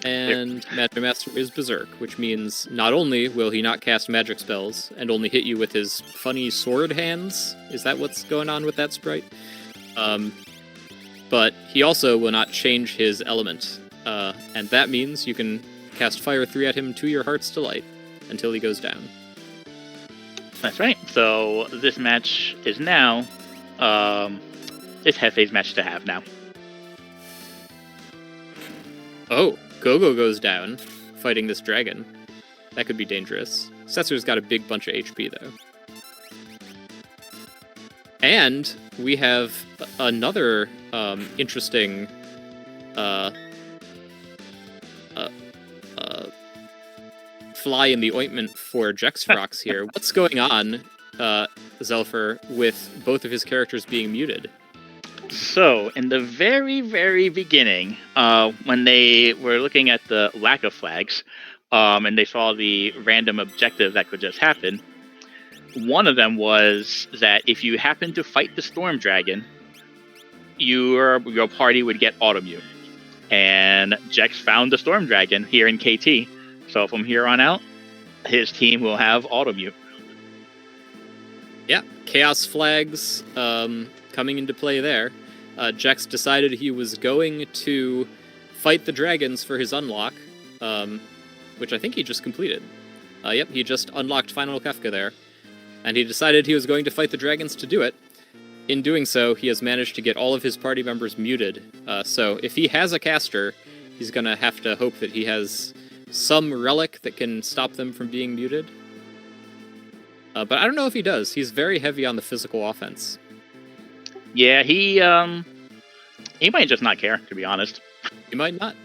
And Magi Master is Berserk, which means not only will he not cast magic spells and only hit you with his funny sword hands, is that what's going on with that sprite? But he also will not change his element, and that means you can cast Fire 3 at him to your heart's delight until he goes down. That's right. So this match is now, it's Hefe's match to have now. Oh, Gogo goes down, fighting this dragon. That could be dangerous. Setsu's got a big bunch of HP, though. And we have another interesting fly in the ointment for Jexfrox here. What's going on, Zelfer, with both of his characters being muted? So, in the very, very beginning, when they were looking at the lack of flags, and they saw the random objective that could just happen, one of them was that if you happen to fight the Storm Dragon, your party would get auto-mute. And Jex found the Storm Dragon here in KT, so from here on out, his team will have auto-mute. Yeah, Chaos Flags coming into play there. Jex decided he was going to fight the dragons for his unlock, which I think he just completed. Yep, he just unlocked Final Kefka there. And he decided he was going to fight the dragons to do it. In doing so, he has managed to get all of his party members muted. So if he has a caster, he's going to have to hope that he has some relic that can stop them from being muted. But I don't know if he does. He's very heavy on the physical offense. Yeah, he might just not care, to be honest. He might not.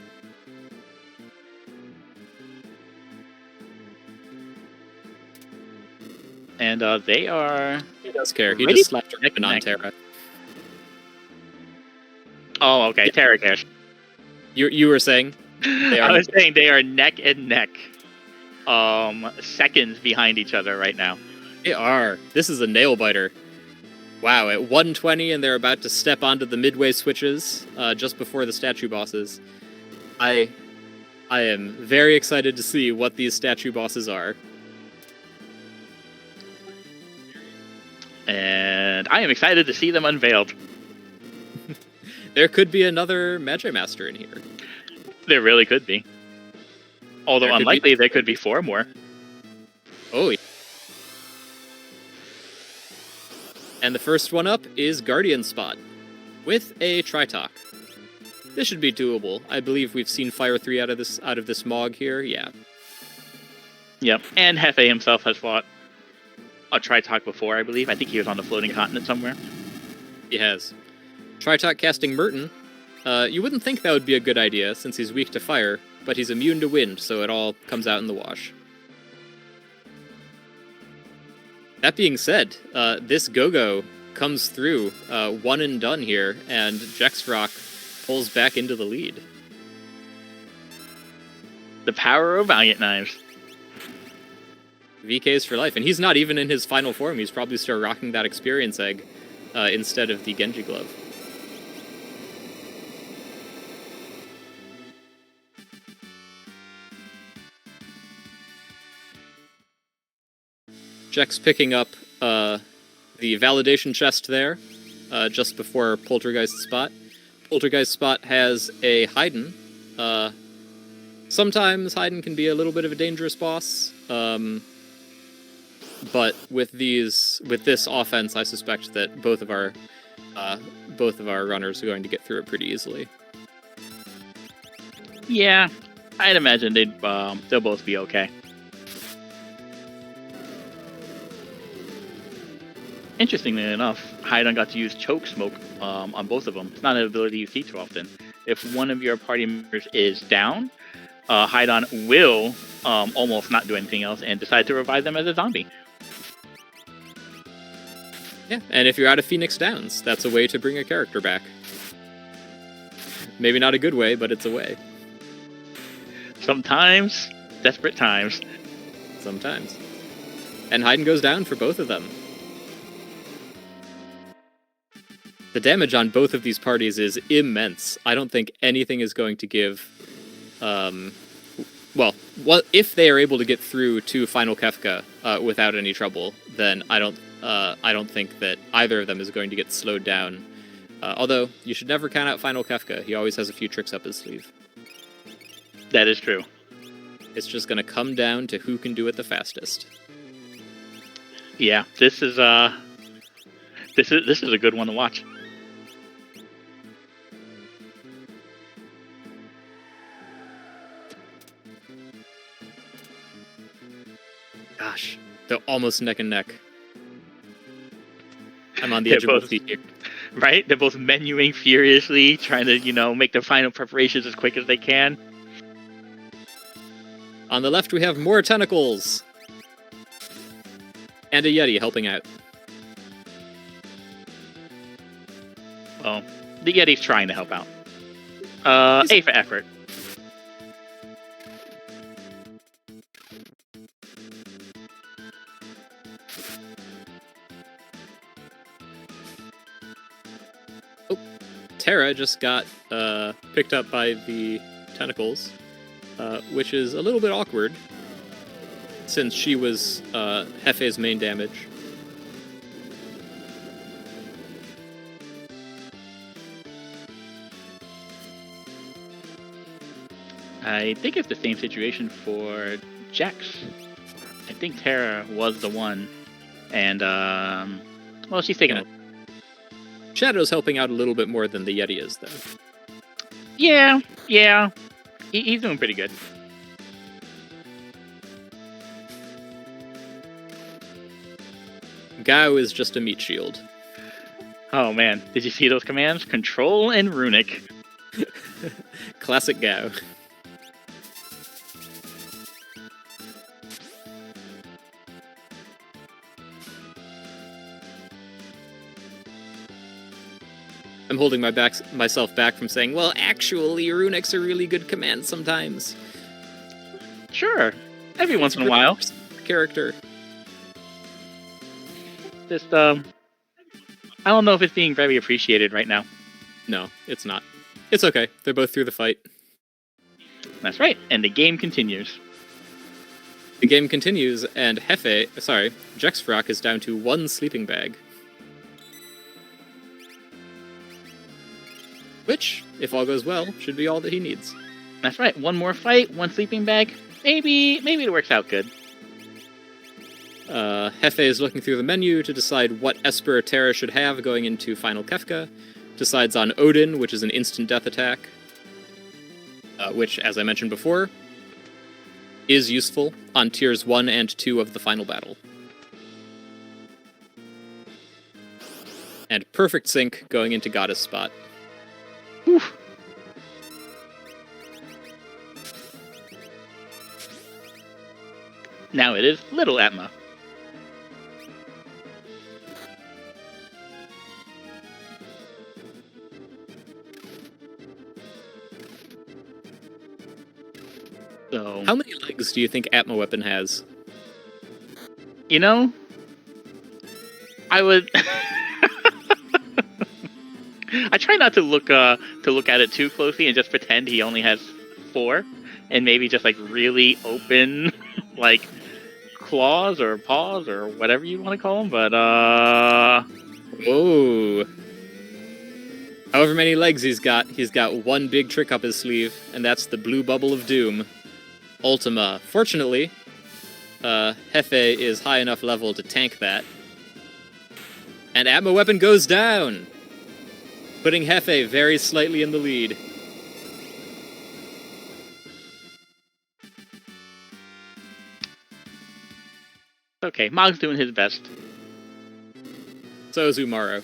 And they are... He does care. He just slapped her on Terra. Oh, okay. Terra cares. You were saying? I was saying they are neck and neck. Seconds behind each other right now. They are. This is a nail biter. Wow, at 120 and they're about to step onto the midway switches just before the statue bosses. I am very excited to see what these statue bosses are. And I am excited to see them unveiled. There could be another Magi Master in here. There really could be. Although there unlikely, there could be 4 more. Oh, yeah. And the first one up is Guardian Spot, with a Tritok. This should be doable. I believe we've seen Fire 3 out of this Mog here, yeah. Yep, and Hefe himself has fought a Tritok before, I believe. I think he was on the floating continent somewhere. He has. Tritok casting Merton. You wouldn't think that would be a good idea, since he's weak to fire, but he's immune to wind, so it all comes out in the wash. That being said, this Go-Go comes through one and done here, and Jexrock pulls back into the lead. The power of Valiant Knives. VKs for life, and he's not even in his final form. He's probably still rocking that experience egg instead of the Genji glove. Jex picking up the validation chest there just before Poltergeist Spot. Poltergeist Spot has a Haydn. Sometimes Haydn can be a little bit of a dangerous boss. But with this offense, I suspect that both of our runners are going to get through it pretty easily. Yeah, I'd imagine they'll both be okay. Interestingly enough, Haydn got to use Choke Smoke on both of them. It's not an ability you see too often. If one of your party members is down, Haydn will almost not do anything else and decide to revive them as a zombie. Yeah, and if you're out of Phoenix Downs, that's a way to bring a character back. Maybe not a good way, but it's a way. Sometimes, desperate times. Sometimes. And Haydn goes down for both of them. The damage on both of these parties is immense. I don't think anything is going to give... Well, if they are able to get through to Final Kefka without any trouble, then I don't think that either of them is going to get slowed down. Although, you should never count out Final Kefka. He always has a few tricks up his sleeve. That is true. It's just going to come down to who can do it the fastest. Yeah, this is a good one to watch. Gosh, they're almost neck and neck. I'm on the They're edge of my both- seat here. Right? They're both menuing furiously, trying to, make their final preparations as quick as they can. On the left, we have more tentacles. And a Yeti helping out. Well, the Yeti's trying to help out. A for effort. Terra just got picked up by the tentacles, which is a little bit awkward, since she was Hefe's main damage. I think it's the same situation for Jax. I think Terra was the one, and well, she's taking Yeah. it. Shadow's helping out a little bit more than the Yeti is, though. Yeah. He's doing pretty good. Gao is just a meat shield. Oh man, did you see those commands? Control and Runic. Classic Gao. I'm holding myself back from saying, well, actually, Runic's a really good command sometimes. Sure, every once in a while. Character. Just I don't know if it's being very appreciated right now. No, it's not. It's okay. They're both through the fight. That's right, and the game continues. The game continues, and Jexfrock is down to 1 sleeping bag. Which, if all goes well, should be all that he needs. That's right, one more fight, 1 sleeping bag. Maybe it works out good. Hefe is looking through the menu to decide what Esper Terra should have going into Final Kefka. Decides on Odin, which is an instant death attack. Which, as I mentioned before, is useful on tiers 1 and 2 of the final battle. And perfect sync going into Goddess spot. Whew. Now it is Little Atma. So, How many legs do you think Atma Weapon has? I would. I try not to look at it too closely and just pretend he only has 4, and maybe just like really open, like claws or paws or whatever you want to call them. But Whoa. However many legs he's got 1 big trick up his sleeve, and that's the Blue Bubble of Doom. Ultima. Fortunately, Hefe is high enough level to tank that. And Atma Weapon goes down, putting Hefe very slightly in the lead. okay, Mog's doing his best. So is Umaro.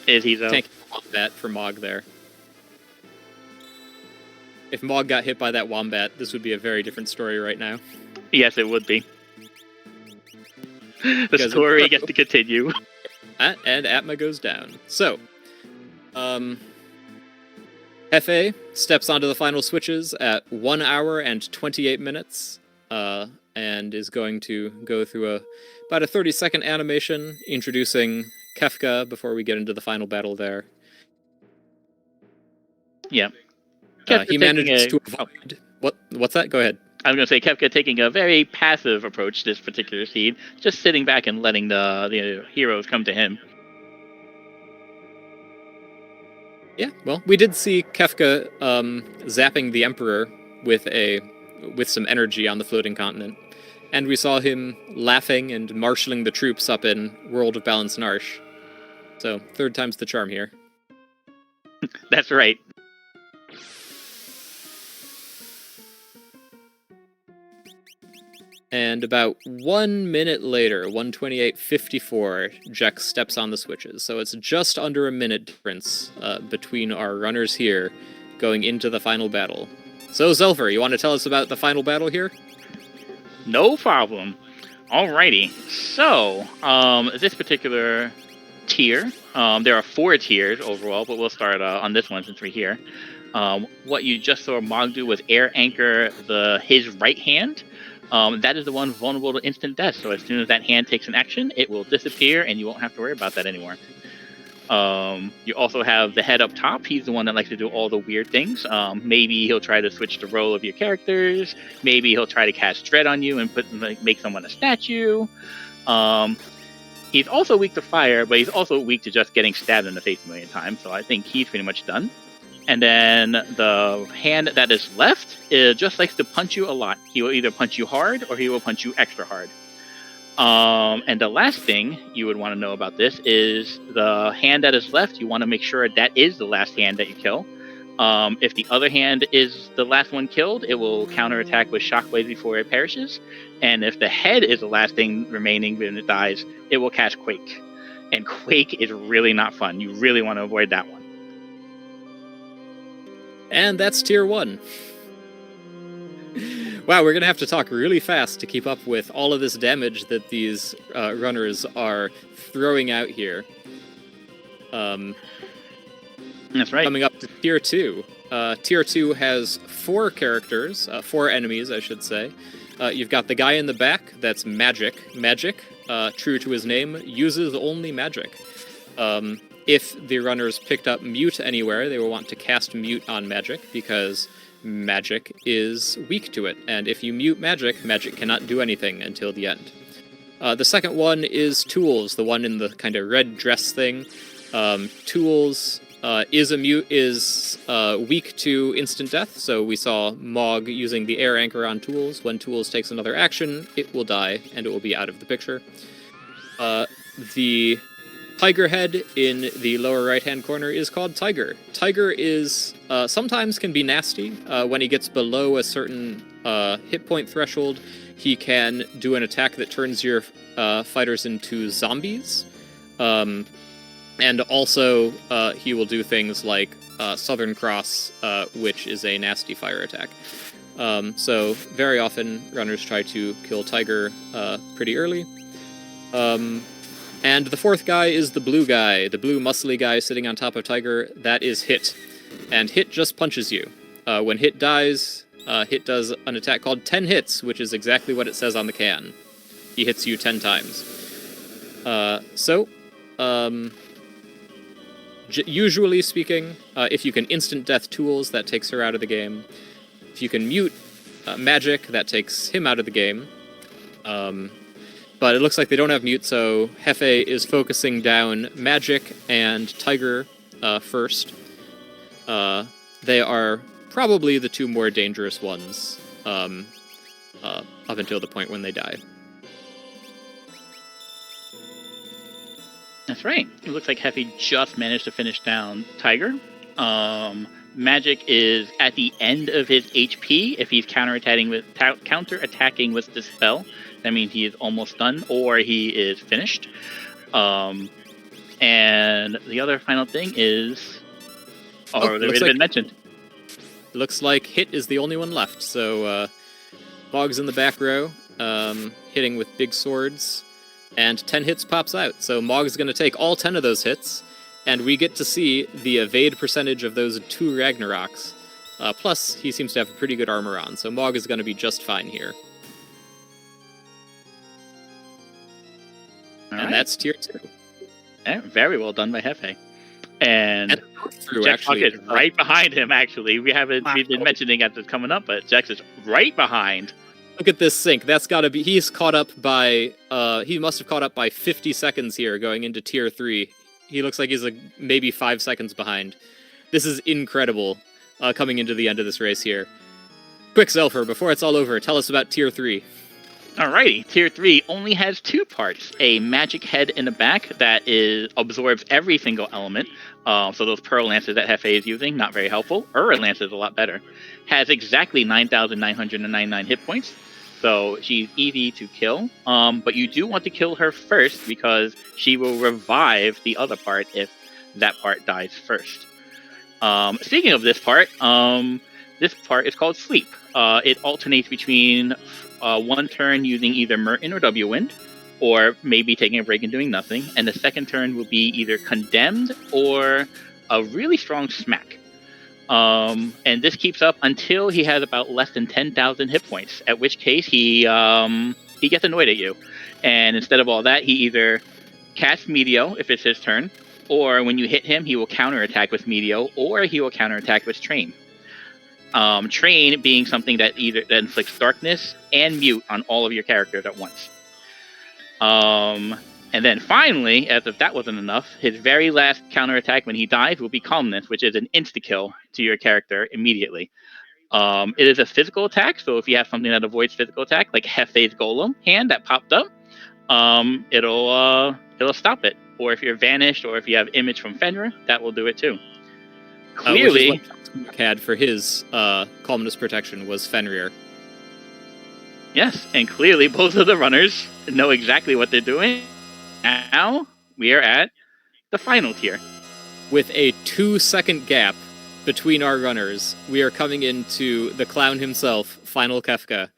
Is he though? Tanking a Wombat for Mog there. If Mog got hit by that Wombat, this would be a very different story right now. Yes, it would be. The story gets to continue. And Atma goes down. So, Hefe steps onto the final switches at 1 hour and 28 minutes, and is going to go through about a 30-second animation introducing Kefka before we get into the final battle there. Yeah. He manages to avoid... What's that? Go ahead. I was going to say Kefka taking a very passive approach this particular scene, just sitting back and letting the heroes come to him. Yeah, well, we did see Kefka zapping the Emperor with some energy on the floating continent. And we saw him laughing and marshalling the troops up in World of Balance Narsh. So, third time's the charm here. That's right. And about 1 minute later, 1:28:54, Jex steps on the switches. So it's just under a minute difference between our runners here going into the final battle. So, Zelfer, you want to tell us about the final battle here? No problem. Alrighty. So, this particular tier, there are 4 tiers overall, but we'll start on this one since we're here. What you just saw Mog do was air anchor his right hand. That is the one vulnerable to instant death. So as soon as that hand takes an action, it will disappear, and you won't have to worry about that anymore. You also have the head up top. He's the one that likes to do all the weird things. Maybe he'll try to switch the role of your characters. Maybe he'll try to cast Dread on you and make someone a statue. He's also weak to fire, but he's also weak to just getting stabbed in the face a million times. So I think he's pretty much done. And then the hand that is left just likes to punch you a lot. He will either punch you hard or he will punch you extra hard. And the last thing you would want to know about this is the hand that is left. You want to make sure that is the last hand that you kill. If the other hand is the last one killed, it will counterattack with Shockwave before it perishes. And if the head is the last thing remaining when it dies, it will cast Quake. And Quake is really not fun. You really want to avoid that one. And that's tier 1. Wow, we're going to have to talk really fast to keep up with all of this damage that these runners are throwing out here. That's right. Coming up to tier 2. Tier 2 has 4 characters, 4 enemies, I should say. You've got the guy in the back, that's Magic. Magic, true to his name, uses only magic. If the runners picked up Mute anywhere, they will want to cast Mute on Magic, because Magic is weak to it. And if you mute Magic, Magic cannot do anything until the end. The second one is Tools, the one in the kind of red dress thing. Tools is weak to instant death, so we saw Mog using the air anchor on Tools. When Tools takes another action, it will die, and it will be out of the picture. The Tiger head in the lower right-hand corner is called Tiger. Tiger is sometimes can be nasty. When he gets below a certain hit point threshold, he can do an attack that turns your fighters into zombies. And also, he will do things like Southern Cross, which is a nasty fire attack. So very often, runners try to kill Tiger pretty early. And the fourth guy is the blue guy, the blue muscly guy sitting on top of Tiger. That is Hit. And Hit just punches you. When Hit dies, Hit does an attack called 10 hits, which is exactly what it says on the can. He hits you 10 times. Usually speaking, if you can instant death Tools, that takes her out of the game. If you can mute Magic, that takes him out of the game. But it looks like they don't have mute, so Hefe is focusing down Magic and Tiger first. They are probably the 2 more dangerous ones up until the point when they die. That's right. It looks like Hefe just managed to finish down Tiger. Magic is at the end of his HP. If he's counterattacking with the spell, that means he is almost done, or he is finished. And the other final thing is, been mentioned. Looks like Hit is the only one left. So Bog's in the back row, hitting with big swords, and 10 hits pops out. So Mog's going to take all 10 of those hits, and we get to see the evade percentage of those 2 Ragnaroks. Plus, he seems to have pretty good armor on, so Mog is going to be just fine here. And that's tier 2. Yeah, very well done by Hefe. And Jax is right behind him, actually. We've been mentioning as it's coming up, but Jax is right behind. Look at this sync. That's got to be... He's caught up by... he must have caught up by 50 seconds here going into tier 3. He looks like he's maybe 5 seconds behind. This is incredible coming into the end of this race here. Quick, Zelfer, before it's all over, tell us about tier 3. Alrighty, Tier 3 only has 2 parts. A magic head in the back that absorbs every single element. So those Pearl Lances that Hefe is using, not very helpful. Ura Lance is a lot better. Has exactly 9,999 hit points. So she's easy to kill. But you do want to kill her first because she will revive the other part if that part dies first. Speaking of this part is called Sleep. It alternates between one turn using either Merton or W-Wind, or maybe taking a break and doing nothing, and the second turn will be either Condemned or a really strong Smack. And this keeps up until he has about less than 10,000 hit points, at which case he gets annoyed at you. And instead of all that, he either casts Meteo if it's his turn, or when you hit him, he will counterattack with Meteo, or he will counterattack with Train. Train being something that inflicts darkness and mute on all of your characters at once. And then finally, as if that wasn't enough, his very last counterattack when he dies will be Calmness, which is an insta-kill to your character immediately. It is a physical attack, so if you have something that avoids physical attack, like Hefe's Golem hand that popped up, it'll stop it. Or if you're vanished, or if you have Image from Fenrir, that will do it too. Clearly, which is what had for his Calmness protection was Fenrir. Yes, and clearly both of the runners know exactly what they're doing. Now we are at the final tier. With a 2-second gap between our runners, we are coming into the clown himself, Final Kefka.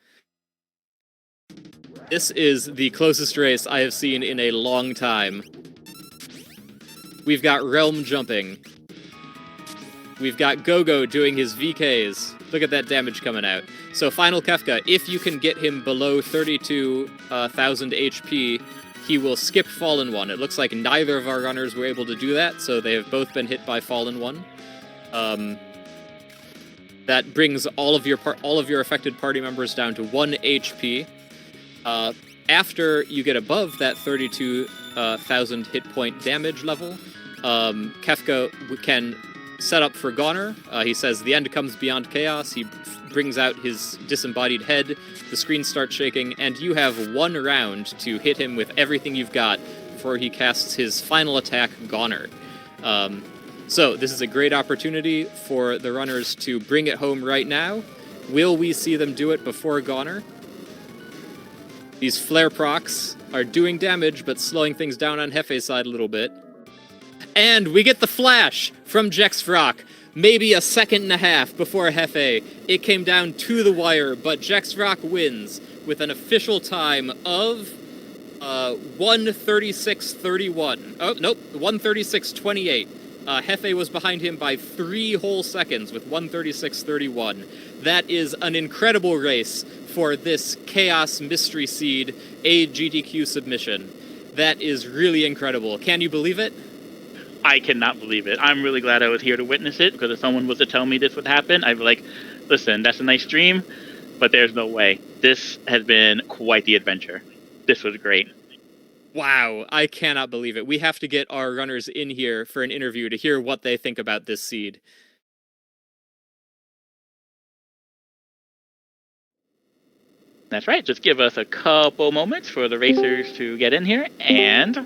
This is the closest race I have seen in a long time. We've got Realm jumping. We've got Gogo doing his VKs. Look at that damage coming out. So Final Kefka, if you can get him below 32,000 HP, he will skip Fallen One. It looks like neither of our runners were able to do that, so they have both been hit by Fallen One. That brings all of your affected party members down to 1 HP. After you get above that 32,000 hit point damage level, Kefka can set up for Goner. He says the end comes beyond chaos. He brings out his disembodied head. The screen starts shaking, and you have 1 round to hit him with everything you've got before he casts his final attack, Goner. So this is a great opportunity for the runners to bring it home right now. Will we see them do it before Goner? These flare procs are doing damage, but slowing things down on Hefe's side a little bit. And we get the flash from Jexfrock. Maybe a second and a half before Hefe. It came down to the wire, but Jexfrock wins with an official time of 1:36:31. Oh, nope, 1:36:28. Hefe was behind him by 3 whole seconds with 1:36:31. That is an incredible race for this Chaos Mystery Seed AGDQ submission. That is really incredible. Can you believe it? I cannot believe it. I'm really glad I was here to witness it, because if someone was to tell me this would happen, I'd be like, listen, that's a nice dream, but there's no way. This has been quite the adventure. This was great. Wow, I cannot believe it. We have to get our runners in here for an interview to hear what they think about this seed. That's right. Just give us a couple moments for the racers to get in here, and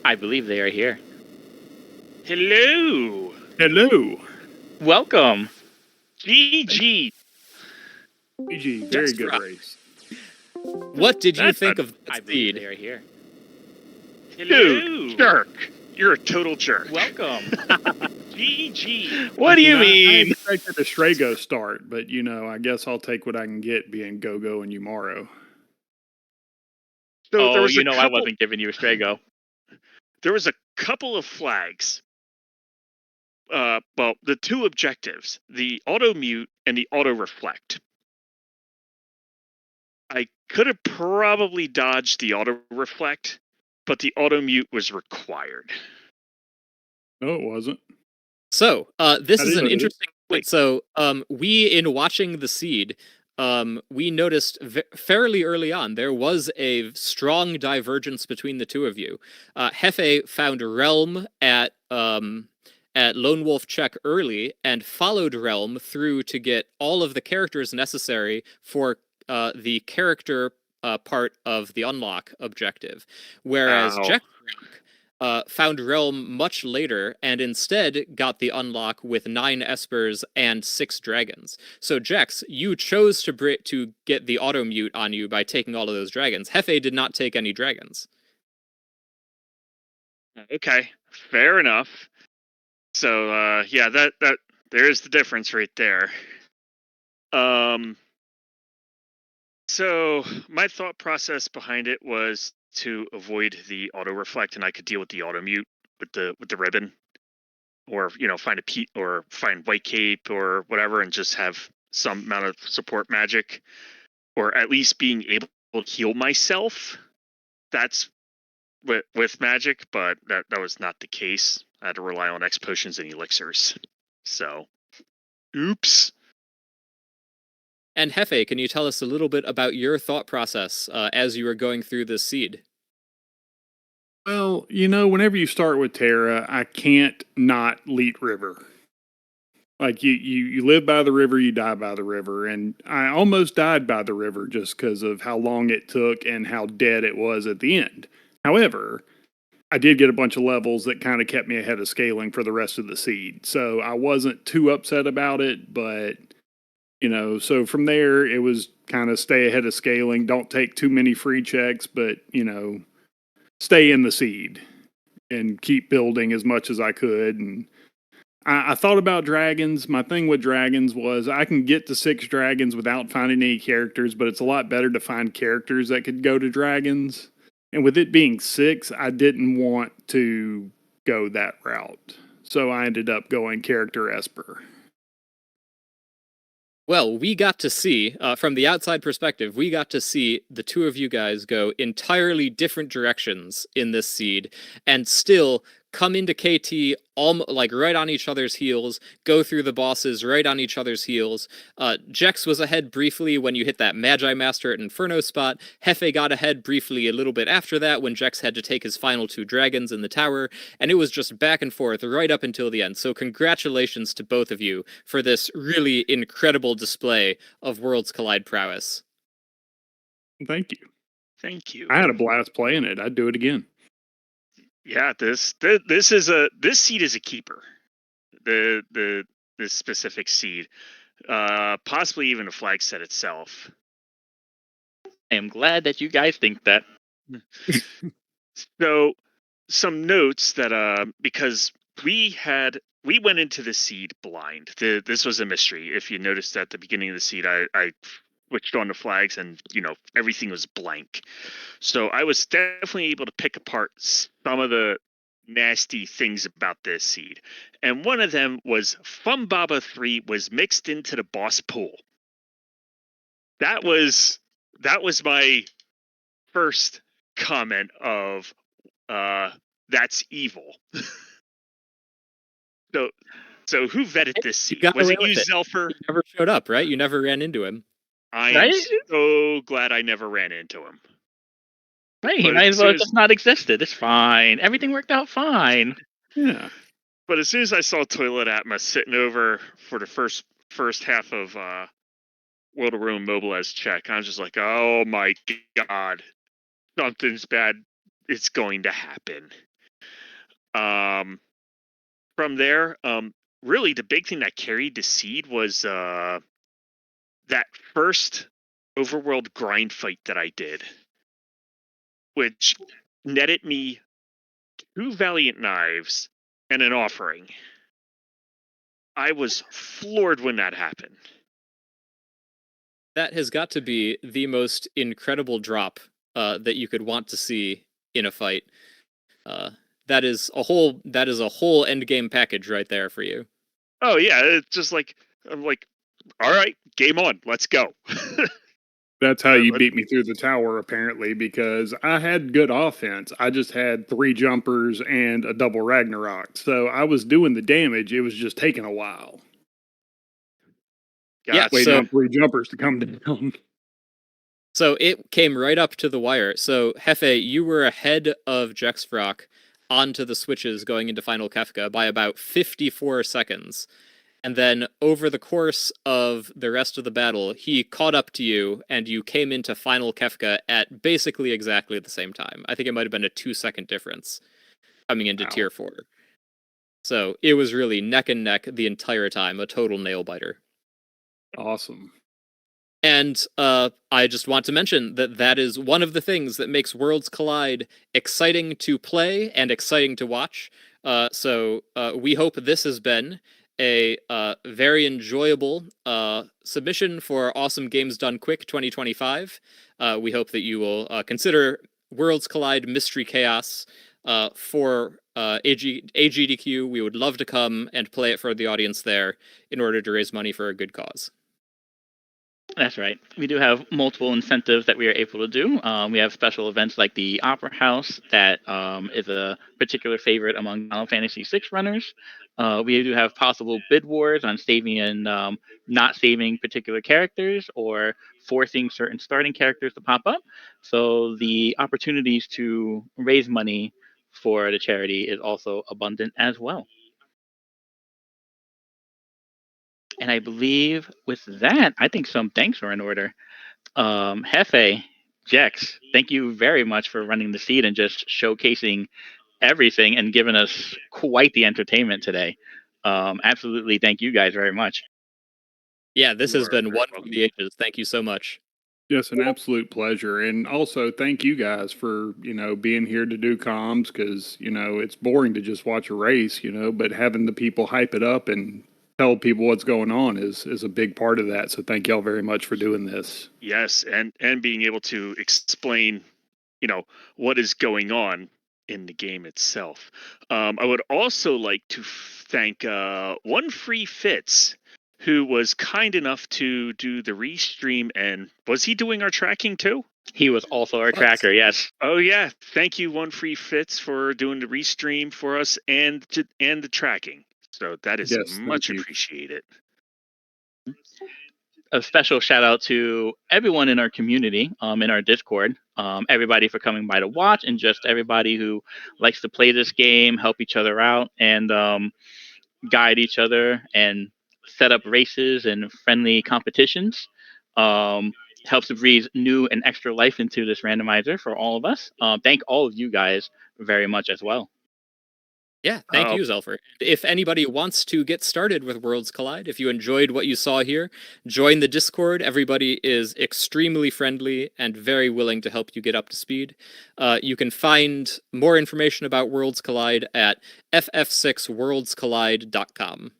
I believe they are here. Hello. Hello. Welcome. GG. GG, very good race. What did you think of I the believe seed? they are here. Dude, jerk. You're a total jerk. Welcome. GG. What do you I mean? expected a Strago start, but I guess I'll take what I can get being Gogo and Umaro. So Oh, I I wasn't giving you a Strago. There was a couple of flags. Well, the 2 objectives, the auto mute and the auto reflect. I could have probably dodged the auto reflect, but the auto mute was required. No, it wasn't. So, this I is an didn't know. interesting point. So, we, in watching the seed, we noticed fairly early on there was a strong divergence between the two of you. Hefe found Realm at Lone Wolf Check early and followed Realm through to get all of the characters necessary for the character part of the unlock objective, whereas Ow. Jack found Realm much later and instead got the unlock with 9 espers and 6 dragons. So Jex, you chose to get the auto mute on you by taking all of those dragons. Hefe did not take any dragons. Okay, fair enough. So yeah, that there's the difference right there. So my thought process behind it was to avoid the auto reflect, and I could deal with the auto mute with the ribbon, or find a or find white cape or whatever, and just have some amount of support magic, or at least being able to heal myself. That's with magic, but that was not the case. I had to rely on X potions and elixirs. So, oops. And Hefe, can you tell us a little bit about your thought process as you were going through this seed? Well, whenever you start with Terra, I can't not Leet River. Like you live by the river, you die by the river, and I almost died by the river just because of how long it took and how dead it was at the end. However, I did get a bunch of levels that kind of kept me ahead of scaling for the rest of the seed, so I wasn't too upset about it. But so from there, it was kind of stay ahead of scaling, don't take too many free checks, but stay in the seed and keep building as much as I could. And I thought about dragons. My thing with dragons was I can get to 6 dragons without finding any characters, but it's a lot better to find characters that could go to dragons. And with it being 6, I didn't want to go that route. So I ended up going character Esper. Well, we got to see, from the outside perspective, we got to see the two of you guys go entirely different directions in this seed and still come into KT like right on each other's heels, go through the bosses right on each other's heels. Jex was ahead briefly when you hit that Magi Master at Inferno spot. Hefe got ahead briefly a little bit after that when Jex had to take his final 2 dragons in the tower, and it was just back and forth right up until the end. So congratulations to both of you for this really incredible display of Worlds Collide prowess. Thank you. Thank you. I had a blast playing it. I'd do it again. Yeah, this seed is a keeper. This specific seed, possibly even a flag set itself. I am glad that you guys think that. So, some notes that because we went into the seed blind. This was a mystery. If you noticed at the beginning of the seed, I switched on the flags and everything was blank. So I was definitely able to pick apart some of the nasty things about this seed. And one of them was Fumbaba 3 was mixed into the boss pool. That was my first comment of that's evil. So who vetted this seed? Was it you, Zelfer? He never showed up, right? You never ran into him. I am so glad I never ran into him. Right, he might as well have just not existed. It's fine. Everything worked out fine. Yeah. But as soon as I saw Toilet Atma sitting over for the first half of World of Ruin Mobilez check, I was just like, oh my god, something's bad. It's going to happen. From there, really the big thing that carried the seed was that first overworld grind fight that I did, which netted me 2 Valiant Knives and an offering. I was floored when that happened. That has got to be the most incredible drop that you could want to see in a fight. That is a whole end game package right there for you. Oh yeah, it's just like I'm like, all right, game on, let's go. That's how you beat me through the tower, apparently, because I had good offense. I just had 3 jumpers and a double Ragnarok. So I was doing the damage. It was just taking a while. Yeah, waiting on 3 jumpers to come down. So it came right up to the wire. So Hefe, you were ahead of Jexfrock onto the switches going into Final Kefka by about 54 seconds. And then over the course of the rest of the battle, he caught up to you, and you came into final Kefka at basically exactly the same time. I think it might have been a 2-second difference coming into Wow. tier 4. So it was really neck and neck the entire time, a total nail biter. Awesome. And I just want to mention that that is one of the things that makes Worlds Collide exciting to play and exciting to watch. So we hope this has been a very enjoyable submission for Awesome Games Done Quick 2025. We hope that you will consider Worlds Collide Mystery Chaos for AGDQ. We would love to come and play it for the audience there in order to raise money for a good cause. That's right. We do have multiple incentives that we are able to do. We have special events like the Opera House that is a particular favorite among Final Fantasy VI runners. We do have possible bid wars on saving and not saving particular characters or forcing certain starting characters to pop up. So the opportunities to raise money for the charity is also abundant as well. And I believe with that, I think some thanks are in order. Hefe, Jex, thank you very much for running the seed and just showcasing everything and giving us quite the entertainment today. Absolutely, thank you guys very much. Yeah, this You has are been very one for welcome. the ages. Thank you so much. Yes, an absolute pleasure. And also thank you guys for, being here to do comms because, it's boring to just watch a race, but having the people hype it up and tell people what's going on is a big part of that. So thank y'all very much for doing this. Yes, and being able to explain, what is going on in the game itself. I would also like to thank One Free Fits, who was kind enough to do the restream, and was he doing our tracking too? He was also our What? tracker, yes. Oh yeah, thank you, One Free Fits, for doing the restream for us and the tracking. So that is Yes, thank much you. appreciated. A special shout out to everyone in our community, in our Discord, everybody for coming by to watch, and just everybody who likes to play this game, help each other out, and guide each other and set up races and friendly competitions. Helps to breathe new and extra life into this randomizer for all of us. Thank all of you guys very much as well. Yeah, thank you, Zelfer. If anybody wants to get started with Worlds Collide, if you enjoyed what you saw here, join the Discord. Everybody is extremely friendly and very willing to help you get up to speed. You can find more information about Worlds Collide at ff6worldscollide.com.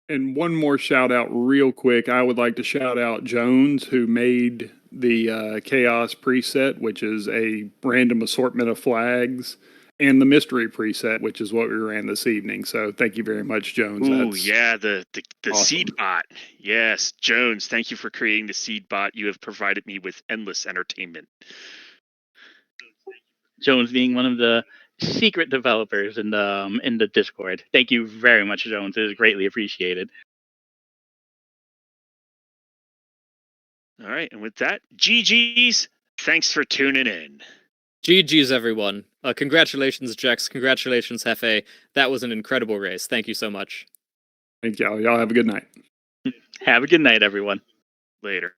And one more shout out real quick. I would like to shout out Jones, who made the Chaos preset, which is a random assortment of flags, and the Mystery preset, which is what we ran this evening. So thank you very much, Jones. Ooh, That's yeah, the awesome. seed bot. Yes, Jones, thank you for creating the seed bot. You have provided me with endless entertainment. Jones being one of the secret developers in the Discord. Thank you very much, Jones. It is greatly appreciated. All right, and with that, GG's. Thanks for tuning in. GG's, everyone. Congratulations, Jex. Congratulations, Hefe. That was an incredible race. Thank you so much. Thank y'all. Y'all have a good night. Have a good night, everyone. Later.